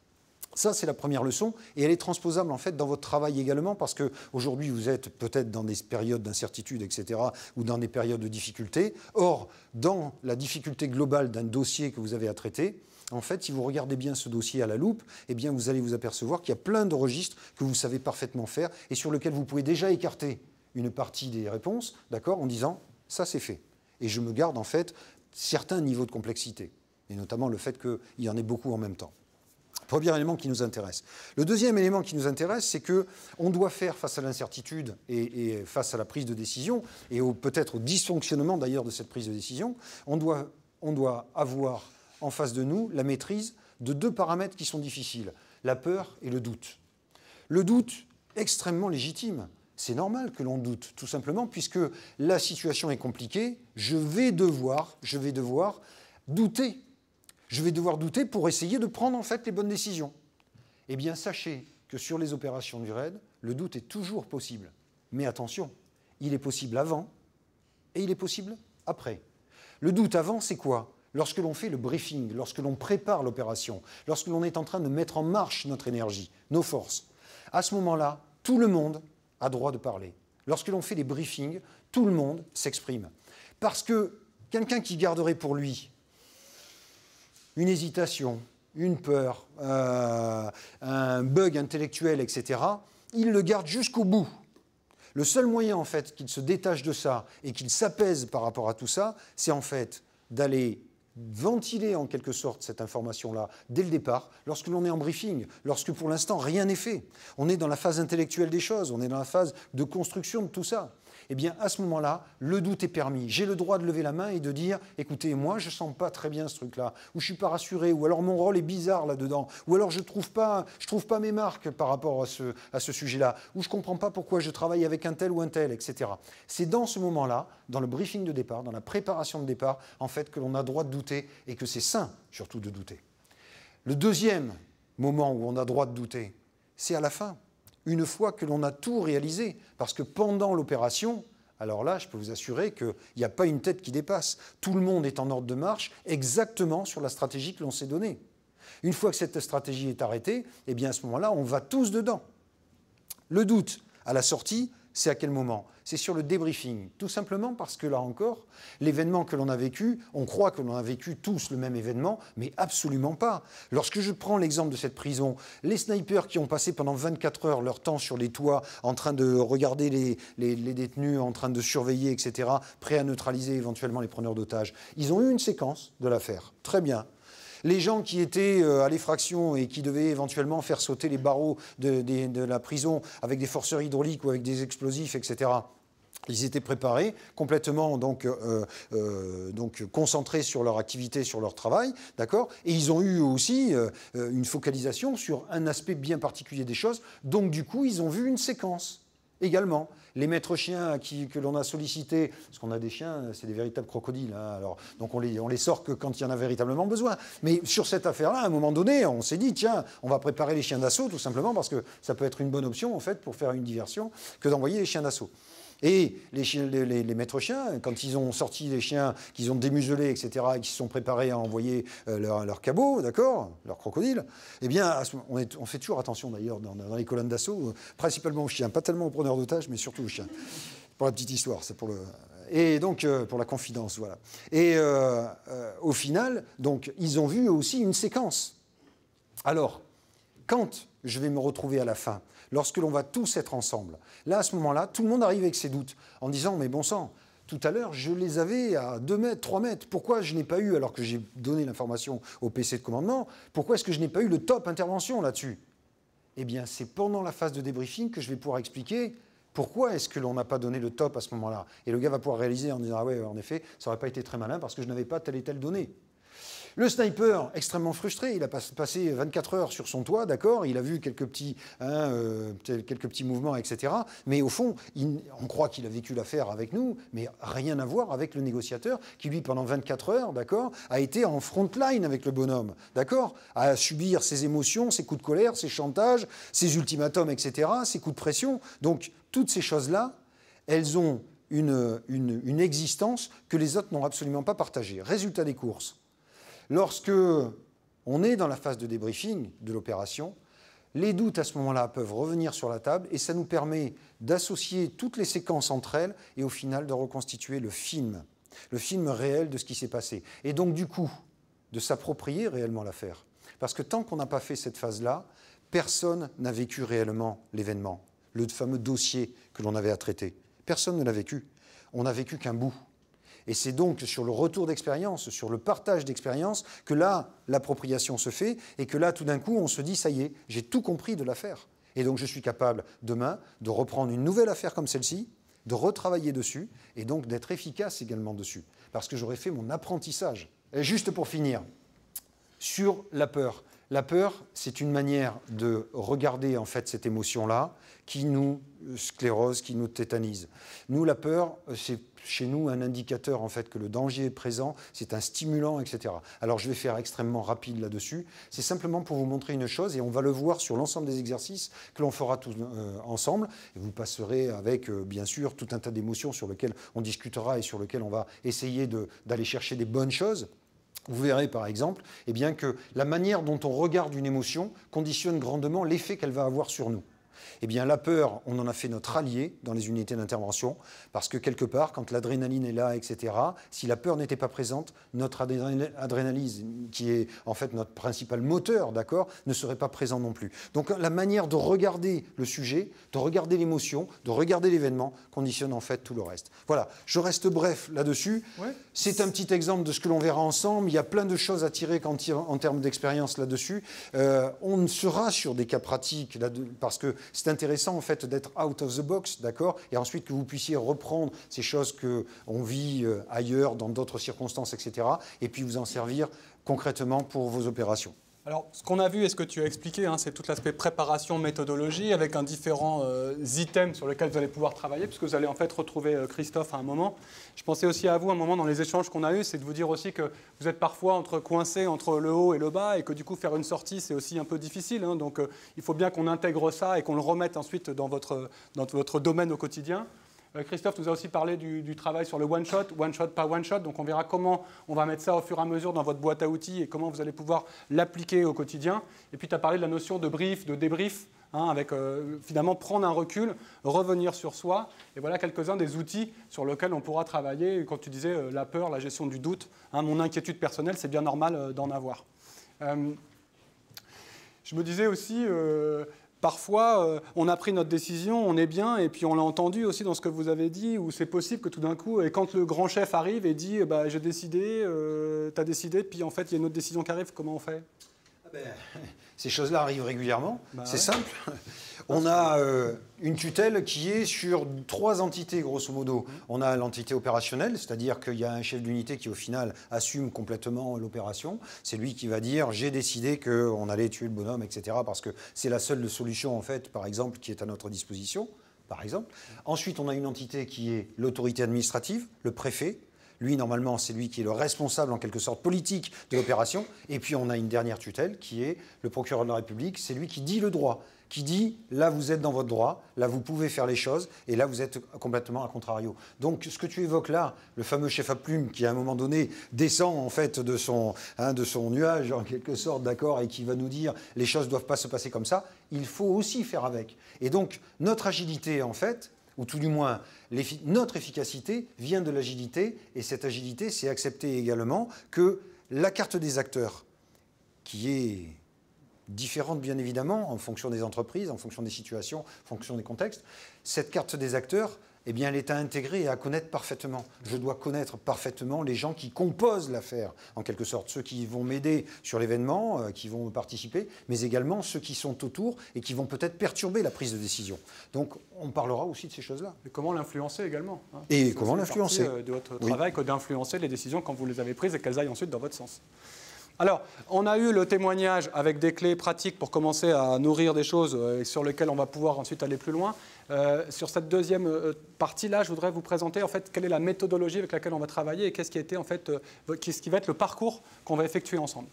Ça, c'est la première leçon, et elle est transposable en fait dans votre travail également, parce qu'aujourd'hui, vous êtes peut-être dans des périodes d'incertitude, etc., ou dans des périodes de difficulté. Or, dans la difficulté globale d'un dossier que vous avez à traiter, en fait, si vous regardez bien ce dossier à la loupe, eh bien, vous allez vous apercevoir qu'il y a plein de registres que vous savez parfaitement faire et sur lesquels vous pouvez déjà écarter une partie des réponses, d'accord, en disant « ça, c'est fait ». Et je me garde, en fait, certains niveaux de complexité, et notamment le fait qu'il y en ait beaucoup en même temps. Premier élément qui nous intéresse. Le deuxième élément qui nous intéresse, c'est qu'on doit faire face à l'incertitude et face à la prise de décision, et peut-être au dysfonctionnement d'ailleurs de cette prise de décision, on doit avoir en face de nous la maîtrise de deux paramètres qui sont difficiles, la peur et le doute. Le doute, extrêmement légitime. C'est normal que l'on doute, tout simplement, puisque la situation est compliquée, je vais devoir douter. Je vais devoir douter pour essayer de prendre en fait les bonnes décisions. Eh bien, sachez que sur les opérations du RAID, le doute est toujours possible. Mais attention, il est possible avant et il est possible après. Le doute avant, c'est quoi ? Lorsque l'on fait le briefing, lorsque l'on prépare l'opération, lorsque l'on est en train de mettre en marche notre énergie, nos forces, à ce moment-là, tout le monde a droit de parler. Lorsque l'on fait les briefings, tout le monde s'exprime. Parce que quelqu'un qui garderait pour lui une hésitation, une peur, un bug intellectuel, etc., il le garde jusqu'au bout. Le seul moyen, en fait, qu'il se détache de ça et qu'il s'apaise par rapport à tout ça, c'est en fait d'aller ventiler en quelque sorte cette information-là dès le départ, lorsque l'on est en briefing, lorsque pour l'instant rien n'est fait. On est dans la phase intellectuelle des choses, on est dans la phase de construction de tout ça. Eh bien, à ce moment-là, le doute est permis. J'ai le droit de lever la main et de dire « Écoutez, moi, je ne sens pas très bien ce truc-là, ou je ne suis pas rassuré, ou alors mon rôle est bizarre là-dedans, ou alors je ne trouve pas mes marques par rapport à ce sujet-là, ou je ne comprends pas pourquoi je travaille avec un tel ou un tel, etc. » C'est dans ce moment-là, dans le briefing de départ, dans la préparation de départ, en fait, que l'on a droit de douter et que c'est sain, surtout, de douter. Le deuxième moment où on a droit de douter, c'est à la fin. Une fois que l'on a tout réalisé, parce que pendant l'opération, alors là, je peux vous assurer qu'il n'y a pas une tête qui dépasse. Tout le monde est en ordre de marche exactement sur la stratégie que l'on s'est donnée. Une fois que cette stratégie est arrêtée, eh bien à ce moment-là, on va tous dedans. Le doute à la sortie, c'est à quel moment? C'est sur le débriefing. Tout simplement parce que là encore, l'événement que l'on a vécu, on croit que l'on a vécu tous le même événement, mais absolument pas. Lorsque je prends l'exemple de cette prison, les snipers qui ont passé pendant 24 heures leur temps sur les toits, en train de regarder les détenus, en train de surveiller, etc., prêts à neutraliser éventuellement les preneurs d'otages, ils ont eu une séquence de l'affaire. Très bien. Les gens qui étaient à l'effraction et qui devaient éventuellement faire sauter les barreaux de la prison avec des forceurs hydrauliques ou avec des explosifs, etc., Ils étaient préparés, complètement donc concentrés sur leur activité, sur leur travail, d'accord. Et ils ont eu aussi une focalisation sur un aspect bien particulier des choses. Donc du coup, ils ont vu une séquence également. Les maîtres chiens que l'on a sollicités, parce qu'on a des chiens, c'est des véritables crocodiles, hein, alors, donc on les sort que quand il y en a véritablement besoin. Mais sur cette affaire-là, à un moment donné, on s'est dit, tiens, on va préparer les chiens d'assaut, tout simplement, parce que ça peut être une bonne option, en fait, pour faire une diversion, que d'envoyer les chiens d'assaut. Et les maîtres chiens, quand ils ont sorti les chiens, qu'ils ont démuselés, etc., et qu'ils se sont préparés à envoyer leur cabot, d'accord, leur crocodile, eh bien, on fait toujours attention d'ailleurs dans les colonnes d'assaut, principalement aux chiens, pas tellement aux preneurs d'otages, mais surtout aux chiens. Pour la petite histoire, c'est pour le... Et donc, pour la confidence, voilà. Et au final, donc, ils ont vu aussi une séquence. Alors, quand je vais me retrouver à la fin, lorsque l'on va tous être ensemble, là, à ce moment-là, tout le monde arrive avec ses doutes, en disant, mais bon sang, tout à l'heure, je les avais à 2 mètres, 3 mètres. Pourquoi je n'ai pas eu, alors que j'ai donné l'information au PC de commandement, pourquoi est-ce que je n'ai pas eu le top intervention là-dessus? Eh bien, c'est pendant la phase de débriefing que je vais pouvoir expliquer pourquoi est-ce que l'on n'a pas donné le top à ce moment-là. Et le gars va pouvoir réaliser en disant, ah ouais, en effet, ça n'aurait pas été très malin parce que je n'avais pas telle et telle donnée. Le sniper, extrêmement frustré, il a passé 24 heures sur son toit, d'accord, il a vu quelques petits mouvements, etc. Mais au fond, on croit qu'il a vécu l'affaire avec nous, mais rien à voir avec le négociateur qui, lui, pendant 24 heures, d'accord, a été en front line avec le bonhomme, d'accord, à subir ses émotions, ses coups de colère, ses chantages, ses ultimatums, etc., ses coups de pression. Donc, toutes ces choses-là, elles ont une existence que les autres n'ont absolument pas partagée. Résultat des courses. Lorsque on est dans la phase de débriefing de l'opération, les doutes à ce moment-là peuvent revenir sur la table et ça nous permet d'associer toutes les séquences entre elles et au final de reconstituer le film réel de ce qui s'est passé. Et donc du coup, de s'approprier réellement l'affaire. Parce que tant qu'on n'a pas fait cette phase-là, personne n'a vécu réellement l'événement, le fameux dossier que l'on avait à traiter. Personne ne l'a vécu. On n'a vécu qu'un bout. Et c'est donc sur le retour d'expérience, sur le partage d'expérience, que là, l'appropriation se fait et que là, tout d'un coup, on se dit, ça y est, j'ai tout compris de l'affaire. Et donc, je suis capable, demain, de reprendre une nouvelle affaire comme celle-ci, de retravailler dessus et donc d'être efficace également dessus. Parce que j'aurais fait mon apprentissage. Et juste pour finir, sur la peur. La peur, c'est une manière de regarder en fait cette émotion-là qui nous sclérose, qui nous tétanise. Nous, la peur, c'est chez nous un indicateur en fait que le danger est présent, c'est un stimulant, etc. Alors je vais faire extrêmement rapide là-dessus. C'est simplement pour vous montrer une chose et on va le voir sur l'ensemble des exercices que l'on fera tous ensemble. Et vous passerez avec, bien sûr, tout un tas d'émotions sur lesquelles on discutera et sur lesquelles on va essayer d'aller chercher des bonnes choses. Vous verrez par exemple eh bien, que la manière dont on regarde une émotion conditionne grandement l'effet qu'elle va avoir sur nous. Eh bien, la peur, on en a fait notre allié dans les unités d'intervention, parce que quelque part, quand l'adrénaline est là, etc., si la peur n'était pas présente, notre adrénaline, qui est en fait notre principal moteur, d'accord, ne serait pas présent non plus. Donc la manière de regarder le sujet, de regarder l'émotion, de regarder l'événement, conditionne en fait tout le reste. Voilà, je reste bref là-dessus. Ouais. C'est un petit exemple de ce que l'on verra ensemble. Il y a plein de choses à tirer en termes d'expérience là-dessus. On sera sur des cas pratiques, parce que c'est intéressant en fait d'être out of the box, d'accord, et ensuite que vous puissiez reprendre ces choses qu'on vit ailleurs, dans d'autres circonstances, etc., et puis vous en servir concrètement pour vos opérations. Alors, ce qu'on a vu et ce que tu as expliqué, hein, c'est tout l'aspect préparation, méthodologie, avec différents items sur lesquels vous allez pouvoir travailler, puisque vous allez en fait retrouver Christophe à un moment. Je pensais aussi à vous, un moment dans les échanges qu'on a eus, c'est de vous dire aussi que vous êtes parfois coincé entre le haut et le bas, et que du coup, faire une sortie, c'est aussi un peu difficile. Hein, donc, il faut bien qu'on intègre ça et qu'on le remette ensuite dans votre domaine au quotidien. Christophe nous a aussi parlé du travail sur le one-shot, pas one-shot. Donc on verra comment on va mettre ça au fur et à mesure dans votre boîte à outils et comment vous allez pouvoir l'appliquer au quotidien. Et puis tu as parlé de la notion de brief, de débrief, hein, avec finalement prendre un recul, revenir sur soi. Et voilà quelques-uns des outils sur lesquels on pourra travailler. Quand tu disais la peur, la gestion du doute, hein, mon inquiétude personnelle, c'est bien normal d'en avoir. Je me disais aussi... Parfois, on a pris notre décision, on est bien, et puis on l'a entendu aussi dans ce que vous avez dit, où c'est possible que tout d'un coup, et quand le grand chef arrive et dit bah, « j'ai décidé, t'as décidé », puis en fait, il y a une autre décision qui arrive, comment on fait ? Ces choses-là arrivent régulièrement, c'est ouais. simple. On a une tutelle qui est sur 3 entités, grosso modo. On a l'entité opérationnelle, c'est-à-dire qu'il y a un chef d'unité qui, au final, assume complètement l'opération. C'est lui qui va dire « j'ai décidé qu'on allait tuer le bonhomme, etc. » parce que c'est la seule solution, en fait, par exemple, qui est à notre disposition, par exemple. Ensuite, on a une entité qui est l'autorité administrative, le préfet. Lui, normalement, c'est lui qui est le responsable, en quelque sorte, politique de l'opération. Et puis, on a une dernière tutelle qui est le procureur de la République. C'est lui qui dit le droit, qui dit « là, vous êtes dans votre droit, là, vous pouvez faire les choses, et là, vous êtes complètement à contrario ». Donc, ce que tu évoques là, le fameux chef à plume qui, à un moment donné, descend, en fait, de son nuage, en quelque sorte, d'accord, et qui va nous dire « les choses ne doivent pas se passer comme ça », il faut aussi faire avec. Et donc, notre agilité, en fait, ou tout du moins, notre efficacité vient de l'agilité, et cette agilité, c'est accepter également que la carte des acteurs, qui est différente bien évidemment en fonction des entreprises, en fonction des situations, en fonction des contextes, cette carte des acteurs, eh bien, elle est à intégrer et à connaître parfaitement. Je dois connaître parfaitement les gens qui composent l'affaire, en quelque sorte, ceux qui vont m'aider sur l'événement, qui vont participer, mais également ceux qui sont autour et qui vont peut-être perturber la prise de décision. Donc, on parlera aussi de ces choses-là. Et comment l'influencer également, hein. Et comment l'influencer. C'est de votre travail que d'influencer les décisions quand vous les avez prises et qu'elles aillent ensuite dans votre sens. Alors, on a eu le témoignage avec des clés pratiques pour commencer à nourrir des choses sur lesquelles on va pouvoir ensuite aller plus loin. Sur cette deuxième partie-là, je voudrais vous présenter en fait quelle est la méthodologie avec laquelle on va travailler et qu'est-ce qui était en fait, qu'est-ce qui va être le parcours qu'on va effectuer ensemble.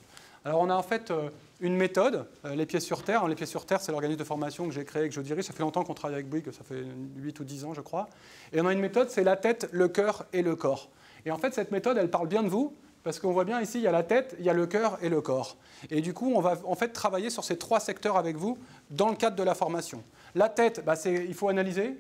Alors, on a en fait une méthode, les pieds sur terre. Les pieds sur terre, c'est l'organisme de formation que j'ai créé, que je dirige. Ça fait longtemps qu'on travaille avec Bouygues, ça fait 8 ou 10 ans, je crois. Et on a une méthode, c'est la tête, le cœur et le corps. Et en fait, cette méthode, elle parle bien de vous. Parce qu'on voit bien ici, il y a la tête, il y a le cœur et le corps. Et du coup, on va en fait travailler sur ces 3 secteurs avec vous dans le cadre de la formation. La tête, il faut analyser,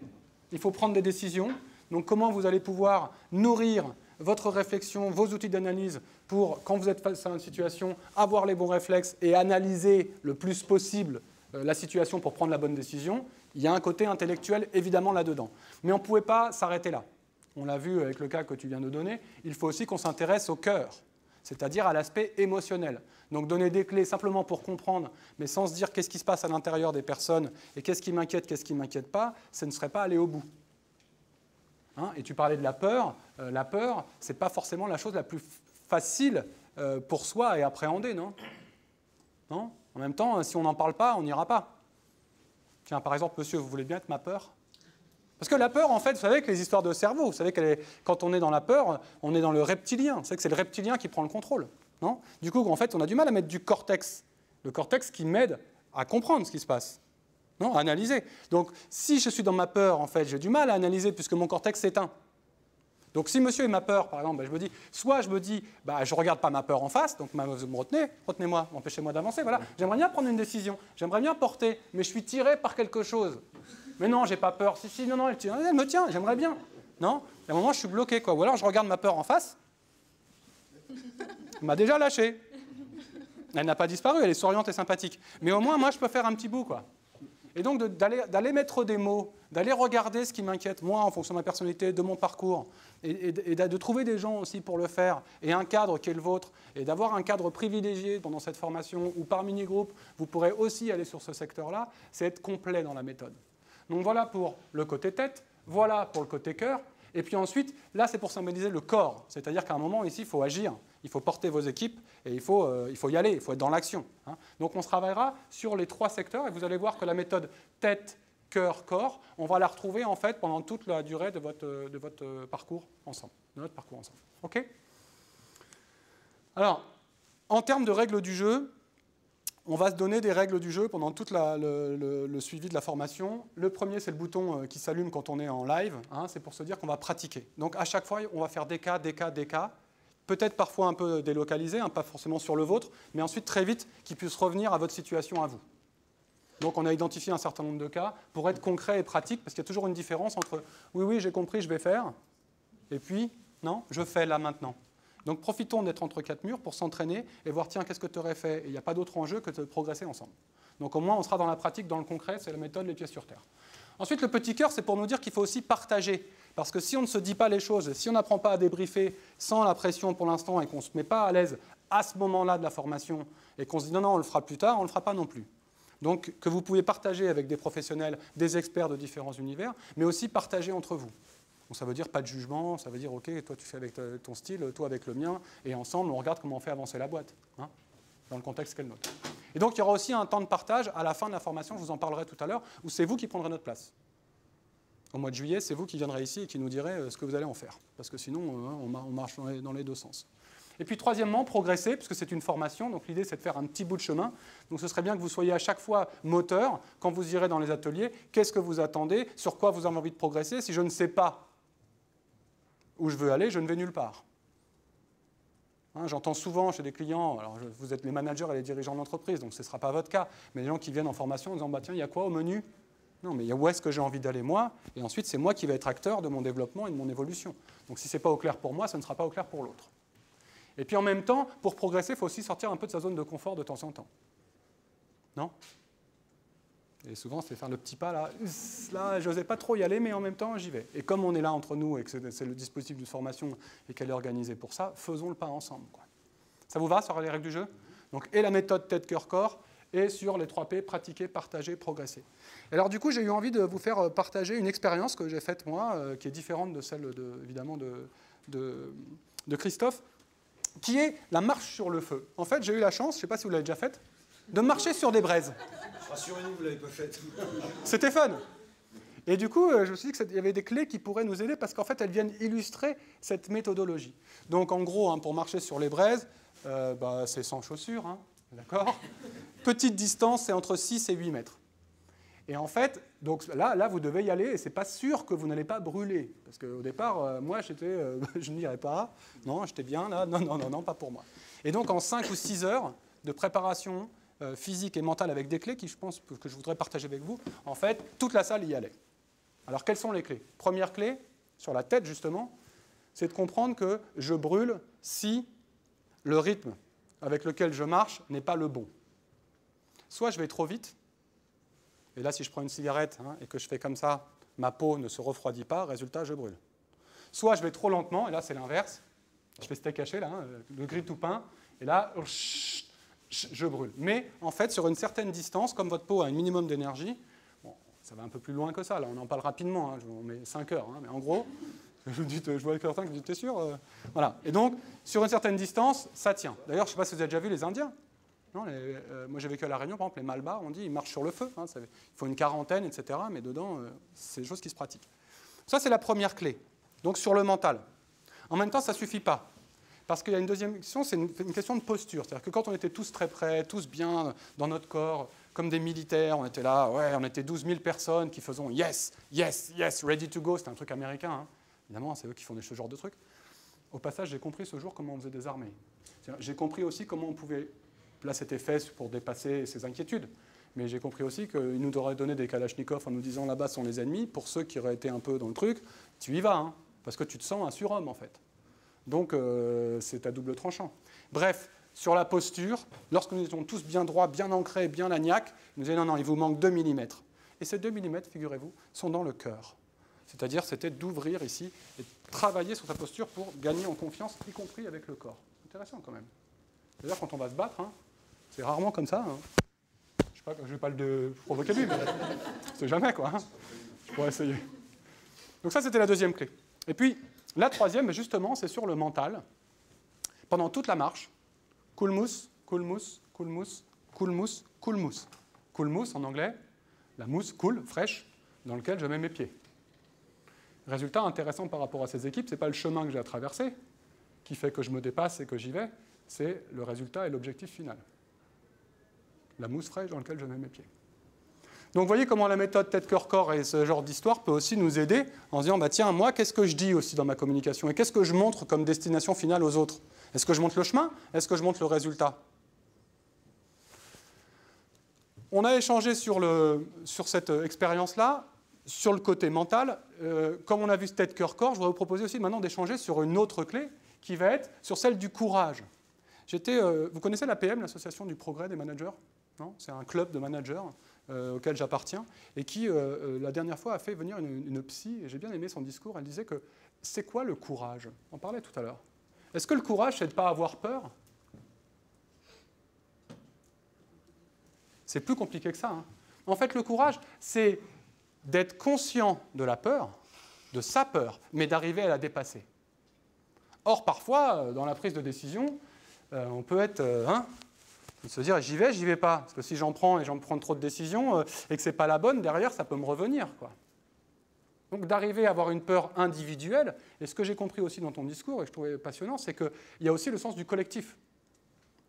il faut prendre des décisions. Donc comment vous allez pouvoir nourrir votre réflexion, vos outils d'analyse pour, quand vous êtes face à une situation, avoir les bons réflexes et analyser le plus possible la situation pour prendre la bonne décision. Il y a un côté intellectuel évidemment là-dedans. Mais on ne pouvait pas s'arrêter là. On l'a vu avec le cas que tu viens de donner, il faut aussi qu'on s'intéresse au cœur, c'est-à-dire à l'aspect émotionnel. Donc donner des clés simplement pour comprendre, mais sans se dire qu'est-ce qui se passe à l'intérieur des personnes et qu'est-ce qui m'inquiète, qu'est-ce qui ne m'inquiète pas, ce ne serait pas aller au bout. Hein, et tu parlais de la peur, ce n'est pas forcément la chose la plus facile pour soi à appréhender, non? Non? En même temps, si on n'en parle pas, on n'ira pas. Tiens, par exemple, monsieur, vous voulez bien être ma peur? Parce que la peur, en fait, vous savez que les histoires de cerveau, vous savez que quand on est dans la peur, on est dans le reptilien. Vous savez que c'est le reptilien qui prend le contrôle. Non? Du coup, en fait, on a du mal à mettre du cortex. Le cortex qui m'aide à comprendre ce qui se passe. Non? À analyser. Donc, si je suis dans ma peur, en fait, j'ai du mal à analyser puisque mon cortex s'éteint. Donc, si monsieur est ma peur, par exemple, je me dis, soit je me dis, je ne regarde pas ma peur en face, donc vous me retenez-moi, empêchez-moi d'avancer. Voilà. J'aimerais bien prendre une décision, j'aimerais bien porter, mais je suis tiré par quelque chose. Mais non, j'ai pas peur. Si, non, elle me tient, j'aimerais bien. Non? À un moment, je suis bloqué, quoi. Ou alors, je regarde ma peur en face. Elle m'a déjà lâché. Elle n'a pas disparu, elle est souriante et sympathique. Mais au moins, moi, je peux faire un petit bout, quoi. Et donc, d'aller mettre des mots, d'aller regarder ce qui m'inquiète, moi, en fonction de ma personnalité, de mon parcours, et de trouver des gens aussi pour le faire, et un cadre qui est le vôtre, et d'avoir un cadre privilégié pendant cette formation, ou par mini-groupe, vous pourrez aussi aller sur ce secteur-là, c'est être complet dans la méthode. Donc voilà pour le côté tête, voilà pour le côté cœur. Et puis ensuite, là, c'est pour symboliser le corps. C'est-à-dire qu'à un moment, ici, il faut agir. Il faut porter vos équipes et il faut y aller, il faut être dans l'action. Hein. Donc on se travaillera sur les 3 secteurs et vous allez voir que la méthode tête, cœur, corps, on va la retrouver en fait pendant toute la durée de votre parcours ensemble, de notre parcours ensemble. OK ? Alors, en termes de règles du jeu, on va se donner des règles du jeu pendant tout le suivi de la formation. Le premier, c'est le bouton qui s'allume quand on est en live. Hein, c'est pour se dire qu'on va pratiquer. Donc à chaque fois, on va faire des cas. Peut-être parfois un peu délocalisé, hein, pas forcément sur le vôtre, mais ensuite très vite qu'ils puissent revenir à votre situation à vous. Donc on a identifié un certain nombre de cas pour être concret et pratique, parce qu'il y a toujours une différence entre « oui, j'ai compris, je vais faire » et puis « non, je fais là maintenant ». Donc profitons d'être entre 4 murs pour s'entraîner et voir, tiens, qu'est-ce que tu aurais fait? Et il n'y a pas d'autre enjeu que de progresser ensemble. Donc au moins, on sera dans la pratique, dans le concret, c'est la méthode les pieds sur terre. Ensuite, le petit cœur, c'est pour nous dire qu'il faut aussi partager. Parce que si on ne se dit pas les choses, si on n'apprend pas à débriefer sans la pression pour l'instant et qu'on ne se met pas à l'aise à ce moment-là de la formation et qu'on se dit non, on le fera plus tard, on ne le fera pas non plus. Donc, que vous pouvez partager avec des professionnels, des experts de différents univers, mais aussi partager entre vous. Donc, ça veut dire pas de jugement, ça veut dire, OK, toi tu fais avec ton style, toi avec le mien, et ensemble, on regarde comment on fait avancer la boîte, hein, dans le contexte qu'elle note. Et donc, il y aura aussi un temps de partage à la fin de la formation, je vous en parlerai tout à l'heure, où c'est vous qui prendrez notre place. Au mois de juillet, c'est vous qui viendrez ici et qui nous direz ce que vous allez en faire, parce que sinon, on marche dans les deux sens. Et puis troisièmement, progresser, puisque c'est une formation, donc l'idée c'est de faire un petit bout de chemin. Donc ce serait bien que vous soyez à chaque fois moteur, quand vous irez dans les ateliers, qu'est-ce que vous attendez, sur quoi vous avez envie de progresser. Si je ne sais pas où je veux aller, je ne vais nulle part. Hein, j'entends souvent chez des clients, alors vous êtes les managers et les dirigeants d'entreprise, donc ce ne sera pas votre cas, mais des gens qui viennent en formation en disant bah, tiens, il y a quoi au menu? Non, mais où est-ce que j'ai envie d'aller moi? Et ensuite, c'est moi qui vais être acteur de mon développement et de mon évolution. Donc si ce n'est pas au clair pour moi, ce ne sera pas au clair pour l'autre. Et puis en même temps, pour progresser, il faut aussi sortir un peu de sa zone de confort de temps en temps. Non? Et souvent, c'est faire le petit pas, là, je n'osais pas trop y aller, mais en même temps, j'y vais. Et comme on est là entre nous et que c'est le dispositif de formation et qu'elle est organisée pour ça, faisons le pas ensemble, quoi. Ça vous va sur les règles du jeu? Donc, et la méthode tête, cœur, corps, et sur les 3 P, pratiquer, partager, progresser. Et alors du coup, j'ai eu envie de vous faire partager une expérience que j'ai faite moi, qui est différente de celle, évidemment, de Christophe, qui est la marche sur le feu. En fait, j'ai eu la chance, je ne sais pas si vous l'avez déjà faite, de marcher sur des braises. Rassurez-nous, vous ne l'avez pas faite. C'était fun. Et du coup, je me suis dit qu'il y avait des clés qui pourraient nous aider parce qu'en fait, elles viennent illustrer cette méthodologie. Donc, en gros, hein, pour marcher sur les braises, c'est sans chaussures, hein, d'accord? Petite distance, c'est entre 6 et 8 mètres. Et en fait, donc là, vous devez y aller, et ce n'est pas sûr que vous n'allez pas brûler. Parce qu'au départ, moi, je n'irais pas. Non, j'étais bien là. Non, pas pour moi. Et donc, en 5 ou 6 heures de préparation physique et mentale avec des clés qui, je pense, que je voudrais partager avec vous, en fait, toute la salle y allait. Alors, quelles sont les clés? Première clé, sur la tête, justement, c'est de comprendre que je brûle si le rythme avec lequel je marche n'est pas le bon. Soit je vais trop vite, et là, si je prends une cigarette et que je fais comme ça, ma peau ne se refroidit pas, résultat, je brûle. Soit je vais trop lentement, et là, c'est l'inverse. Je fais steak haché, là, le gris tout peint, et là, je brûle. Mais en fait, sur une certaine distance, comme votre peau a un minimum d'énergie, bon, ça va un peu plus loin que ça, là, on en parle rapidement, on met 5 heures, mais en gros, je vois avec Quentin que vous dites, t'es sûr? Voilà. Et donc, sur une certaine distance, ça tient. D'ailleurs, je ne sais pas si vous avez déjà vu les Indiens. Non, moi, j'ai vécu à La Réunion, par exemple, les Malbars, on dit, ils marchent sur le feu. Il faut une quarantaine, etc. Mais dedans, c'est des choses qui se pratiquent. Ça, c'est la première clé. Donc, sur le mental. En même temps, ça ne suffit pas. Parce qu'il y a une deuxième question, c'est une question de posture. C'est-à-dire que quand on était tous très près, tous bien dans notre corps, comme des militaires, on était là, ouais, on était 12 000 personnes qui faisaient yes, yes, yes, ready to go. C'était un truc américain, hein. Évidemment, c'est eux qui font ce genre de trucs. Au passage, j'ai compris ce jour comment on faisait des armées. J'ai compris aussi comment on pouvait... Là, c'était fait pour dépasser ses inquiétudes. Mais j'ai compris aussi qu'il nous aurait donné des kalachnikovs en nous disant là-bas sont les ennemis. Pour ceux qui auraient été un peu dans le truc, tu y vas, hein, parce que tu te sens un surhomme, en fait. Donc, c'est à double tranchant. Bref, sur la posture, lorsque nous étions tous bien droits, bien ancrés, bien lagnac, ils nous disaient non, il vous manque 2 mm. Et ces 2 mm, figurez-vous, sont dans le cœur. C'est-à-dire, c'était d'ouvrir ici et de travailler sur sa posture pour gagner en confiance, y compris avec le corps. Intéressant, quand même. D'ailleurs, quand on va se battre, hein, c'est rarement comme ça. Hein. Je ne vais pas le provoquer lui, mais c'est jamais, quoi. Hein. Je pourrais essayer. Donc ça, c'était la deuxième clé. Et puis, la troisième, justement, c'est sur le mental. Pendant toute la marche, cool mousse, cool mousse, cool mousse, cool mousse, cool mousse. Cool mousse, en anglais, la mousse cool, fraîche, dans laquelle je mets mes pieds. Résultat intéressant par rapport à ces équipes, ce n'est pas le chemin que j'ai à traverser qui fait que je me dépasse et que j'y vais, c'est le résultat et l'objectif final. La mousse fraîche dans laquelle je mets mes pieds. Donc vous voyez comment la méthode tête-cœur-corps et ce genre d'histoire peut aussi nous aider en se disant, bah, tiens, moi, qu'est-ce que je dis aussi dans ma communication et qu'est-ce que je montre comme destination finale aux autres? Est-ce que je montre le chemin? Est-ce que je montre le résultat? On a échangé sur cette expérience-là, sur le côté mental. Comme on a vu ce tête-cœur-corps, je voudrais vous proposer aussi maintenant d'échanger sur une autre clé qui va être sur celle du courage. Vous connaissez l'APM, l'Association du progrès des managers? Non, c'est un club de managers auquel j'appartiens et qui, la dernière fois, a fait venir une psy, et j'ai bien aimé son discours. Elle disait que c'est quoi le courage? On parlait tout à l'heure. Est-ce que le courage, c'est de ne pas avoir peur? c'est plus compliqué que ça. Hein. En fait, le courage, c'est d'être conscient de la peur, de sa peur, mais d'arriver à la dépasser. Or, parfois, dans la prise de décision, on peut être... se dire, j'y vais pas. Parce que si j'en prends et j'en prends trop de décisions et que ce n'est pas la bonne, derrière, ça peut me revenir, quoi. Donc, d'arriver à avoir une peur individuelle, et ce que j'ai compris aussi dans ton discours, et que je trouvais passionnant, c'est qu'il y a aussi le sens du collectif.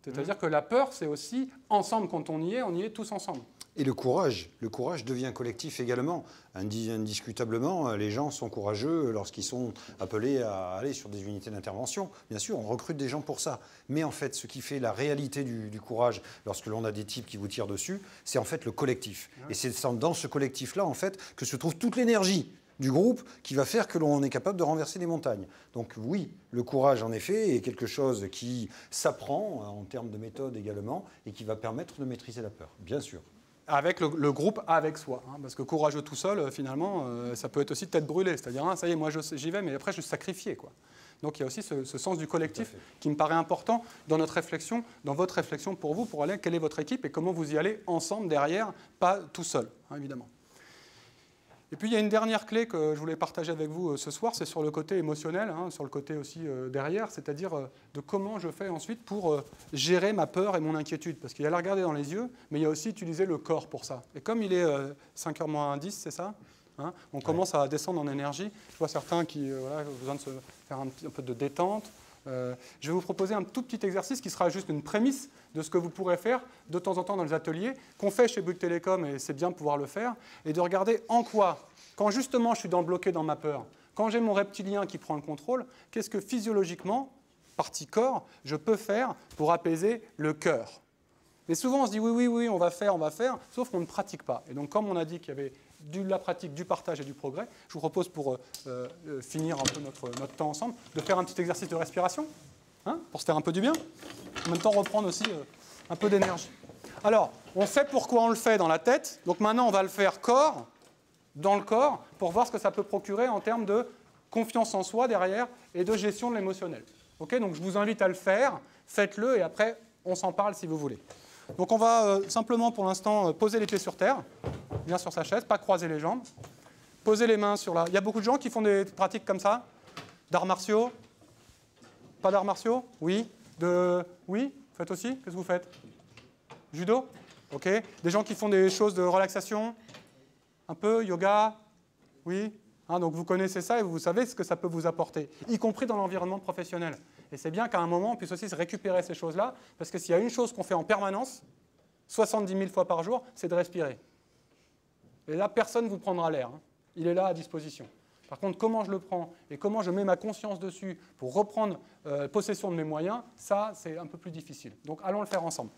C'est-à-dire que la peur, c'est aussi ensemble, quand on y est tous ensemble. Et le courage devient collectif également. Indiscutablement, les gens sont courageux lorsqu'ils sont appelés à aller sur des unités d'intervention. Bien sûr, on recrute des gens pour ça. Mais en fait, ce qui fait la réalité du courage, lorsque l'on a des types qui vous tirent dessus, c'est en fait le collectif. Et c'est dans ce collectif-là, en fait, que se trouve toute l'énergie du groupe qui va faire que l'on est capable de renverser des montagnes. Donc oui, le courage, en effet, est quelque chose qui s'apprend en termes de méthode également et qui va permettre de maîtriser la peur, bien sûr. Avec le groupe avec soi. Hein, parce que courageux tout seul, finalement, ça peut être aussi tête brûlée. C'est-à-dire, ça y est, moi j'y vais, mais après je suis sacrifié, quoi. Donc il y a aussi ce sens du collectif qui me paraît important dans notre réflexion, dans votre réflexion pour vous, pour aller, quelle est votre équipe et comment vous y allez ensemble derrière, pas tout seul, hein, évidemment. Et puis il y a une dernière clé que je voulais partager avec vous ce soir, c'est sur le côté émotionnel, hein, sur le côté aussi derrière, c'est-à-dire de comment je fais ensuite pour gérer ma peur et mon inquiétude. Parce qu'il y a la regarder dans les yeux, mais il y a aussi utiliser le corps pour ça. Et comme il est 5h moins 10, c'est ça, hein, on commence à descendre en énergie. Je vois certains qui ont besoin de se faire un peu de détente. Je vais vous proposer un tout petit exercice qui sera juste une prémisse de ce que vous pourrez faire de temps en temps dans les ateliers, qu'on fait chez Bouygues Télécom, et c'est bien de pouvoir le faire, et de regarder en quoi, quand justement je suis bloqué dans ma peur, quand j'ai mon reptilien qui prend le contrôle, qu'est-ce que physiologiquement, partie corps, je peux faire pour apaiser le cœur. Mais souvent on se dit oui, on va faire, sauf qu'on ne pratique pas. Et donc comme on a dit qu'il y avait de la pratique, du partage et du progrès, je vous propose pour finir un peu notre temps ensemble, de faire un petit exercice de respiration, hein, pour se faire un peu du bien, en même temps reprendre aussi un peu d'énergie. Alors, on sait pourquoi on le fait dans la tête, donc maintenant on va le faire dans le corps, pour voir ce que ça peut procurer en termes de confiance en soi derrière et de gestion de l'émotionnel. Okay, donc je vous invite à le faire, faites-le et après on s'en parle si vous voulez. Donc on va simplement pour l'instant poser les pieds sur terre, bien sur sa chaise, pas croiser les jambes. Poser les mains sur la... Il y a beaucoup de gens qui font des pratiques comme ça, d'arts martiaux. Pas d'arts martiaux? Oui. Oui, faites aussi. Qu'est-ce que vous faites? Judo? Ok. Des gens qui font des choses de relaxation? Un peu, yoga? Oui. Hein, donc vous connaissez ça et vous savez ce que ça peut vous apporter, y compris dans l'environnement professionnel. Et c'est bien qu'à un moment, on puisse aussi se récupérer ces choses-là, parce que s'il y a une chose qu'on fait en permanence, 70 000 fois par jour, c'est de respirer. Et là, personne ne vous prendra l'air. Hein. Il est là à disposition. Par contre, comment je le prends et comment je mets ma conscience dessus pour reprendre possession de mes moyens, ça, c'est un peu plus difficile. Donc, allons le faire ensemble.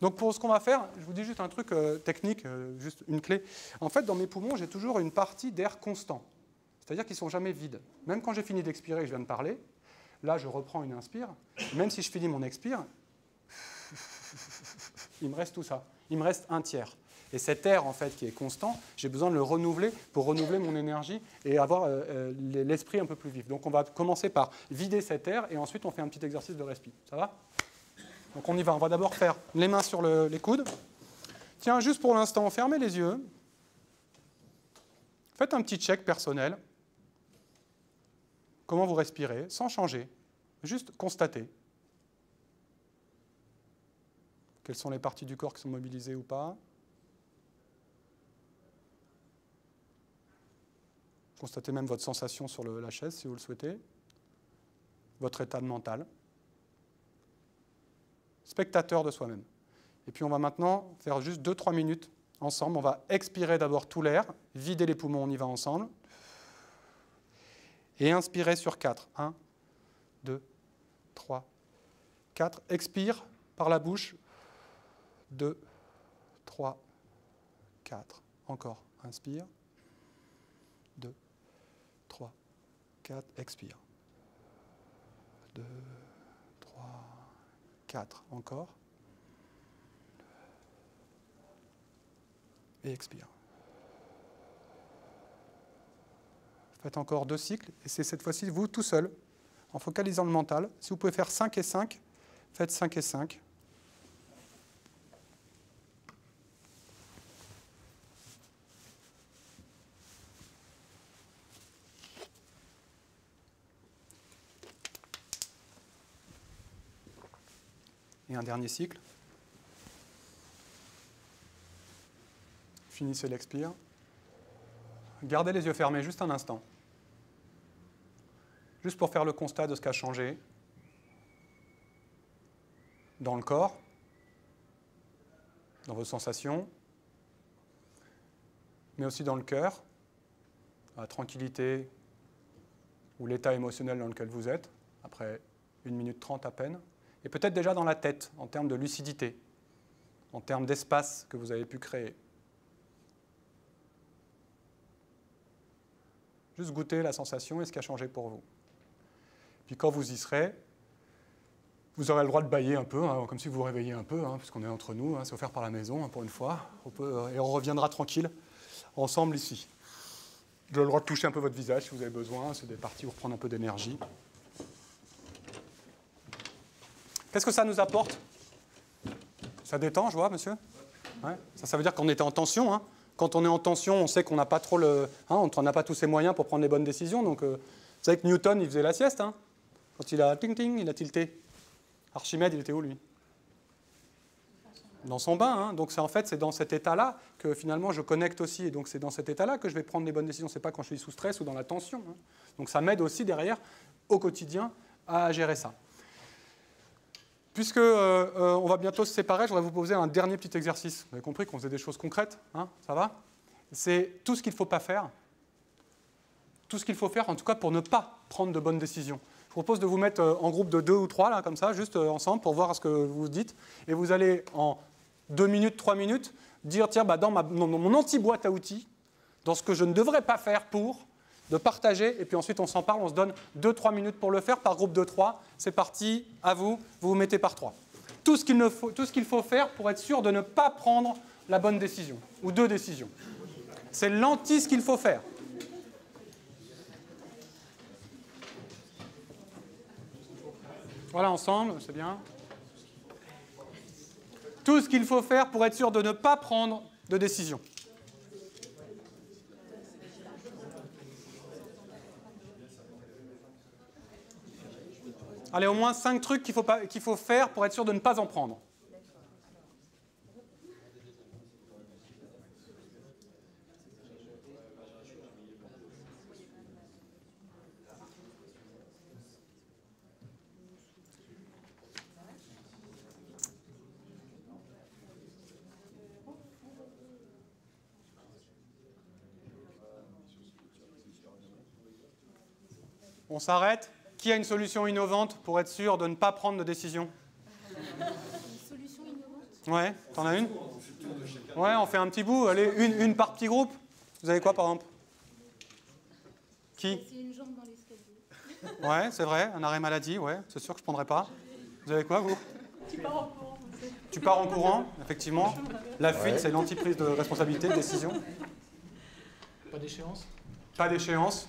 Donc, pour ce qu'on va faire, je vous dis juste un truc technique, juste une clé. En fait, dans mes poumons, j'ai toujours une partie d'air constant. C'est-à-dire qu'ils ne sont jamais vides. Même quand j'ai fini d'expirer et que je viens de parler, là, je reprends une inspire. Même si je finis mon expire, il me reste tout ça. Il me reste un tiers. Et cet air, en fait, qui est constant, j'ai besoin de le renouveler pour renouveler mon énergie et avoir l'esprit un peu plus vif. Donc, on va commencer par vider cet air et ensuite, on fait un petit exercice de respi. Ça va? Donc, on y va. On va d'abord faire les mains sur les coudes. Tiens, juste pour l'instant, fermez les yeux. Faites un petit check personnel. Comment vous respirez, sans changer. Juste constater. Quelles sont les parties du corps qui sont mobilisées ou pas. Constatez même votre sensation sur la chaise, si vous le souhaitez. Votre état de mental. Spectateur de soi-même. Et puis on va maintenant faire juste 2-3 minutes ensemble. On va expirer d'abord tout l'air, vider les poumons, on y va ensemble. Et inspirer sur 4. 1, 2, 3, 4. Expire par la bouche. 2, 3, 4. Encore. Inspire. 2, 3, 4. Expire. 2, 3, 4. Encore. Et expire. Faites encore 2 cycles, et c'est cette fois-ci vous tout seul, en focalisant le mental. Si vous pouvez faire 5 et 5, faites 5 et 5. et un dernier cycle. Finissez l'expire. Gardez les yeux fermés juste un instant. Juste pour faire le constat de ce qui a changé dans le corps, dans vos sensations, mais aussi dans le cœur, la tranquillité ou l'état émotionnel dans lequel vous êtes, après 1 minute 30 à peine, et peut-être déjà dans la tête, en termes de lucidité, en termes d'espace que vous avez pu créer. Juste goûter la sensation et ce qui a changé pour vous. Puis quand vous y serez, vous aurez le droit de bâiller un peu, hein, comme si vous vous réveilliez un peu, hein, puisqu'on est entre nous, hein, c'est offert par la maison, hein, pour une fois. Et on reviendra tranquille, ensemble ici. Vous avez le droit de toucher un peu votre visage si vous avez besoin, c'est des parties où reprendre un peu d'énergie. Qu'est-ce que ça nous apporte? Ça détend, je vois, monsieur? Ouais. Ça veut dire qu'on était en tension. Hein. Quand on est en tension, on sait qu'on n'a pas trop on n'a pas tous ses moyens pour prendre les bonnes décisions. Donc, vous savez que Newton, il faisait la sieste. Hein. Quand il a ting-ting, il a tilté. Archimède, il était où, lui? Dans son bain. Hein. Donc, c'est dans cet état-là que finalement je connecte aussi. Et donc, c'est dans cet état-là que je vais prendre les bonnes décisions. Ce n'est pas quand je suis sous stress ou dans la tension. Hein. Donc, ça m'aide aussi derrière, au quotidien, à gérer ça. Puisque on va bientôt se séparer, je voudrais vous poser un dernier petit exercice. Vous avez compris qu'on faisait des choses concrètes, hein, ça va? C'est tout ce qu'il ne faut pas faire. Tout ce qu'il faut faire, en tout cas, pour ne pas prendre de bonnes décisions. Je vous propose de vous mettre en groupe de 2 ou 3, là, comme ça, juste ensemble, pour voir ce que vous dites. Et vous allez, en 2 minutes, 3 minutes, dire, tiens, dans mon anti-boîte à outils, dans ce que je ne devrais pas faire pour... de partager, et puis ensuite on s'en parle, on se donne 2-3 minutes pour le faire, par groupe de 3, c'est parti, à vous, vous vous mettez par 3. Tout ce qu'il faut faire pour être sûr de ne pas prendre la bonne décision, ou 2 décisions. C'est l'anti ce qu'il faut faire. Voilà, ensemble, c'est bien. Tout ce qu'il faut faire pour être sûr de ne pas prendre de décision. Allez, au moins 5 trucs qu'il faut faire pour être sûr de ne pas en prendre. On s'arrête. Qui a une solution innovante pour être sûr de ne pas prendre de décision? Une solution innovante? Ouais, t'en as une? Ouais, on fait un petit bout. Allez, une par petit groupe. Vous avez quoi, par exemple? Qui? C'est une jambe dans l'escalier. Ouais, c'est vrai, un arrêt maladie, ouais, c'est sûr que je ne prendrai pas. Vous avez quoi, vous? Tu pars en courant. Tu pars en courant, effectivement. La fuite, c'est l'antiprise de responsabilité, de décision. Pas d'échéance? Pas d'échéance,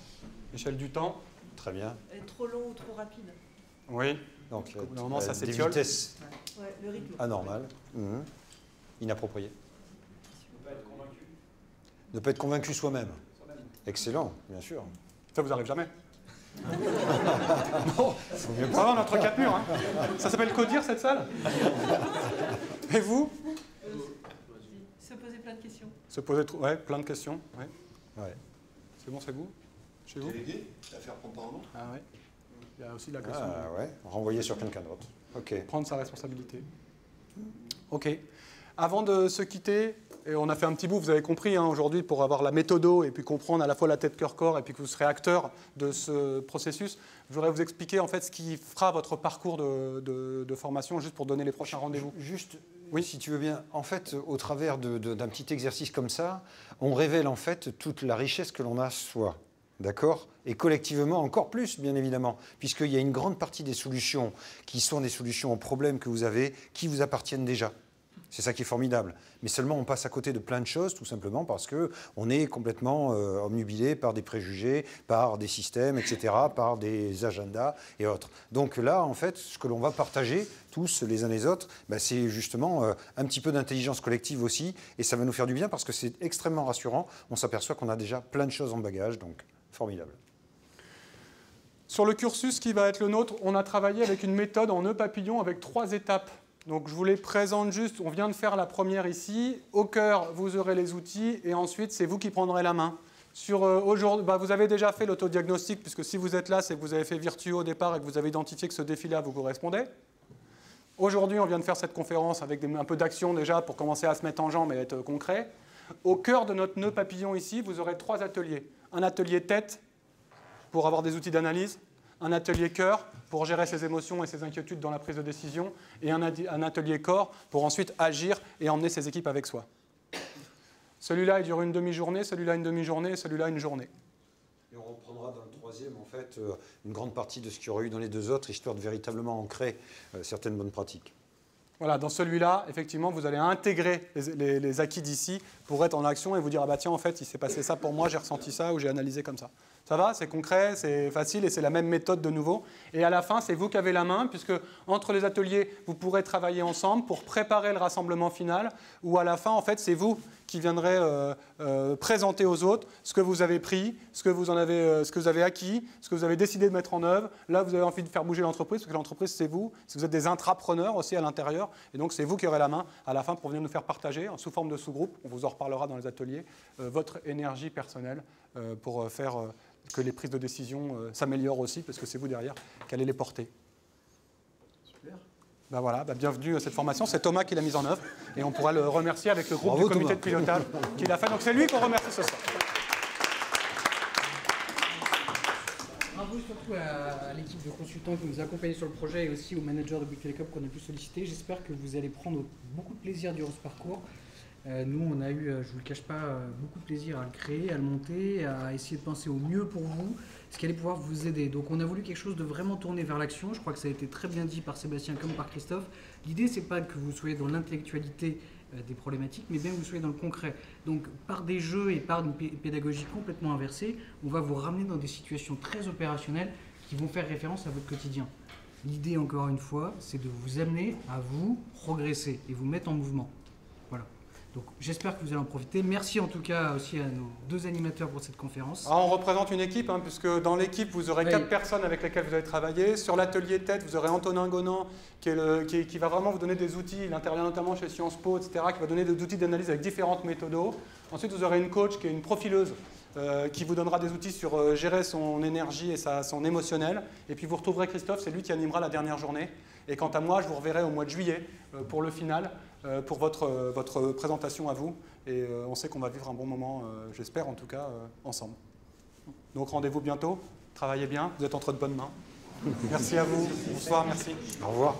échelle du temps. Très bien. Trop long ou trop rapide. Oui. Donc, Au bout d'un moment, ça des s'étiole. vitesses Ouais, le rythme. anormales, inappropriées. Ne pas être convaincu. Ne pas être convaincu soi-même. Excellent, bien sûr. Ça vous arrive jamais? Non, faut mieux Ça va, on est entre 4 murs. Hein. Ça s'appelle codir, cette salle? Et vous? Se poser plein de questions. Se poser plein de questions. Ouais. Ouais. C'est bon, c'est vous? Chez vous? Délégué, l'affaire prend pas en nom. Ah ouais. Il y a aussi la question Ah ouais, renvoyer sur quelqu'un d'autre. Ok. de prendre sa responsabilité. Ok. Avant de se quitter, et on a fait un petit bout, vous avez compris, hein, aujourd'hui, pour avoir la méthodo et puis comprendre à la fois la tête, cœur, corps, et puis que vous serez acteur de ce processus, je voudrais vous expliquer en fait ce qui fera votre parcours de formation, juste pour donner les prochains rendez-vous. Juste, oui, si tu veux bien. En fait, au travers d'un petit exercice comme ça, on révèle en fait toute la richesse que l'on a soi. D'accord? Et collectivement, encore plus, bien évidemment, puisqu'il y a une grande partie des solutions qui sont des solutions aux problèmes que vous avez, qui vous appartiennent déjà. C'est ça qui est formidable. Mais seulement, on passe à côté de plein de choses, tout simplement parce qu'on est complètement omnubilé par des préjugés, par des systèmes, etc., par des agendas et autres. Donc là, en fait, ce que l'on va partager, tous les uns les autres, c'est justement un petit peu d'intelligence collective aussi, et ça va nous faire du bien parce que c'est extrêmement rassurant. On s'aperçoit qu'on a déjà plein de choses en bagage, donc formidable. Sur le cursus qui va être le nôtre, on a travaillé avec une méthode en nœud papillon avec 3 étapes Donc je vous les présente juste, on vient de faire la première ici. Au cœur, vous aurez les outils et ensuite, c'est vous qui prendrez la main. Aujourd'hui, vous avez déjà fait l'autodiagnostic, puisque si vous êtes là, c'est que vous avez fait Virtuo au départ et que vous avez identifié que ce défi-là vous correspondait. Aujourd'hui, on vient de faire cette conférence avec un peu d'action déjà pour commencer à se mettre en jambes et être concret. Au cœur de notre nœud papillon ici, vous aurez 3 ateliers. Un atelier tête pour avoir des outils d'analyse, un atelier cœur pour gérer ses émotions et ses inquiétudes dans la prise de décision, et un atelier corps pour ensuite agir et emmener ses équipes avec soi. Celui-là, il dure une demi-journée, celui-là une demi-journée, et celui-là une journée. Et on reprendra dans le troisième, en fait, une grande partie de ce qu'il y aura eu dans les 2 autres, histoire de véritablement ancrer certaines bonnes pratiques. Voilà, dans celui-là, effectivement, vous allez intégrer les acquis d'ici pour être en action et vous dire « Ah bah tiens, en fait, il s'est passé ça pour moi, j'ai ressenti ça ou j'ai analysé comme ça ». Ça va, c'est concret, c'est facile et c'est la même méthode de nouveau. Et à la fin, c'est vous qui avez la main, puisque entre les ateliers, vous pourrez travailler ensemble pour préparer le rassemblement final, où à la fin, en fait, c'est vous qui viendrez présenter aux autres ce que vous avez pris, ce que vous avez acquis, ce que vous avez décidé de mettre en œuvre. Là, vous avez envie de faire bouger l'entreprise, parce que l'entreprise, c'est vous. Vous êtes des intrapreneurs aussi à l'intérieur, et donc c'est vous qui aurez la main à la fin pour venir nous faire partager, sous forme de sous-groupe, on vous en reparlera dans les ateliers, votre énergie personnelle pour faire que les prises de décision s'améliorent aussi, parce que c'est vous derrière qui allez les porter. Super. Ben voilà, bienvenue à cette formation. C'est Thomas qui l'a mise en œuvre et on pourra le remercier avec le groupe du comité de pilotage qui l'a fait. Donc c'est lui qu'on remercie ce soir. Bravo surtout à l'équipe de consultants qui nous a accompagnés sur le projet et aussi aux managers de Bouygues Telecom qu'on a pu solliciter. J'espère que vous allez prendre beaucoup de plaisir durant ce parcours. Nous, on a eu, je ne vous le cache pas, beaucoup de plaisir à le créer, à le monter, à essayer de penser au mieux pour vous, ce qui allait pouvoir vous aider. Donc on a voulu quelque chose de vraiment tourné vers l'action. Je crois que ça a été très bien dit par Sébastien comme par Christophe. L'idée, ce n'est pas que vous soyez dans l'intellectualité des problématiques, mais bien que vous soyez dans le concret. Donc par des jeux et par une pédagogie complètement inversée, on va vous ramener dans des situations très opérationnelles qui vont faire référence à votre quotidien. L'idée, encore une fois, c'est de vous amener à vous progresser et vous mettre en mouvement. Voilà. Donc j'espère que vous allez en profiter. Merci en tout cas aussi à nos 2 animateurs pour cette conférence. Alors, on représente une équipe, puisque dans l'équipe, vous aurez 4 personnes avec lesquelles vous allez travailler. Sur l'atelier tête, vous aurez Antonin Gonan qui va vraiment vous donner des outils. Il intervient notamment chez Sciences Po, etc., qui va donner des outils d'analyse avec différentes méthodes. Ensuite, vous aurez une coach qui est une profileuse qui vous donnera des outils sur gérer son énergie et son émotionnel. Et puis vous retrouverez Christophe, c'est lui qui animera la dernière journée. Et quant à moi, je vous reverrai au mois de juillet pour le final, pour votre présentation à vous. Et on sait qu'on va vivre un bon moment, j'espère en tout cas, ensemble. Donc rendez-vous bientôt, travaillez bien, vous êtes entre de bonnes mains. Merci à vous, bonsoir, merci. Au revoir.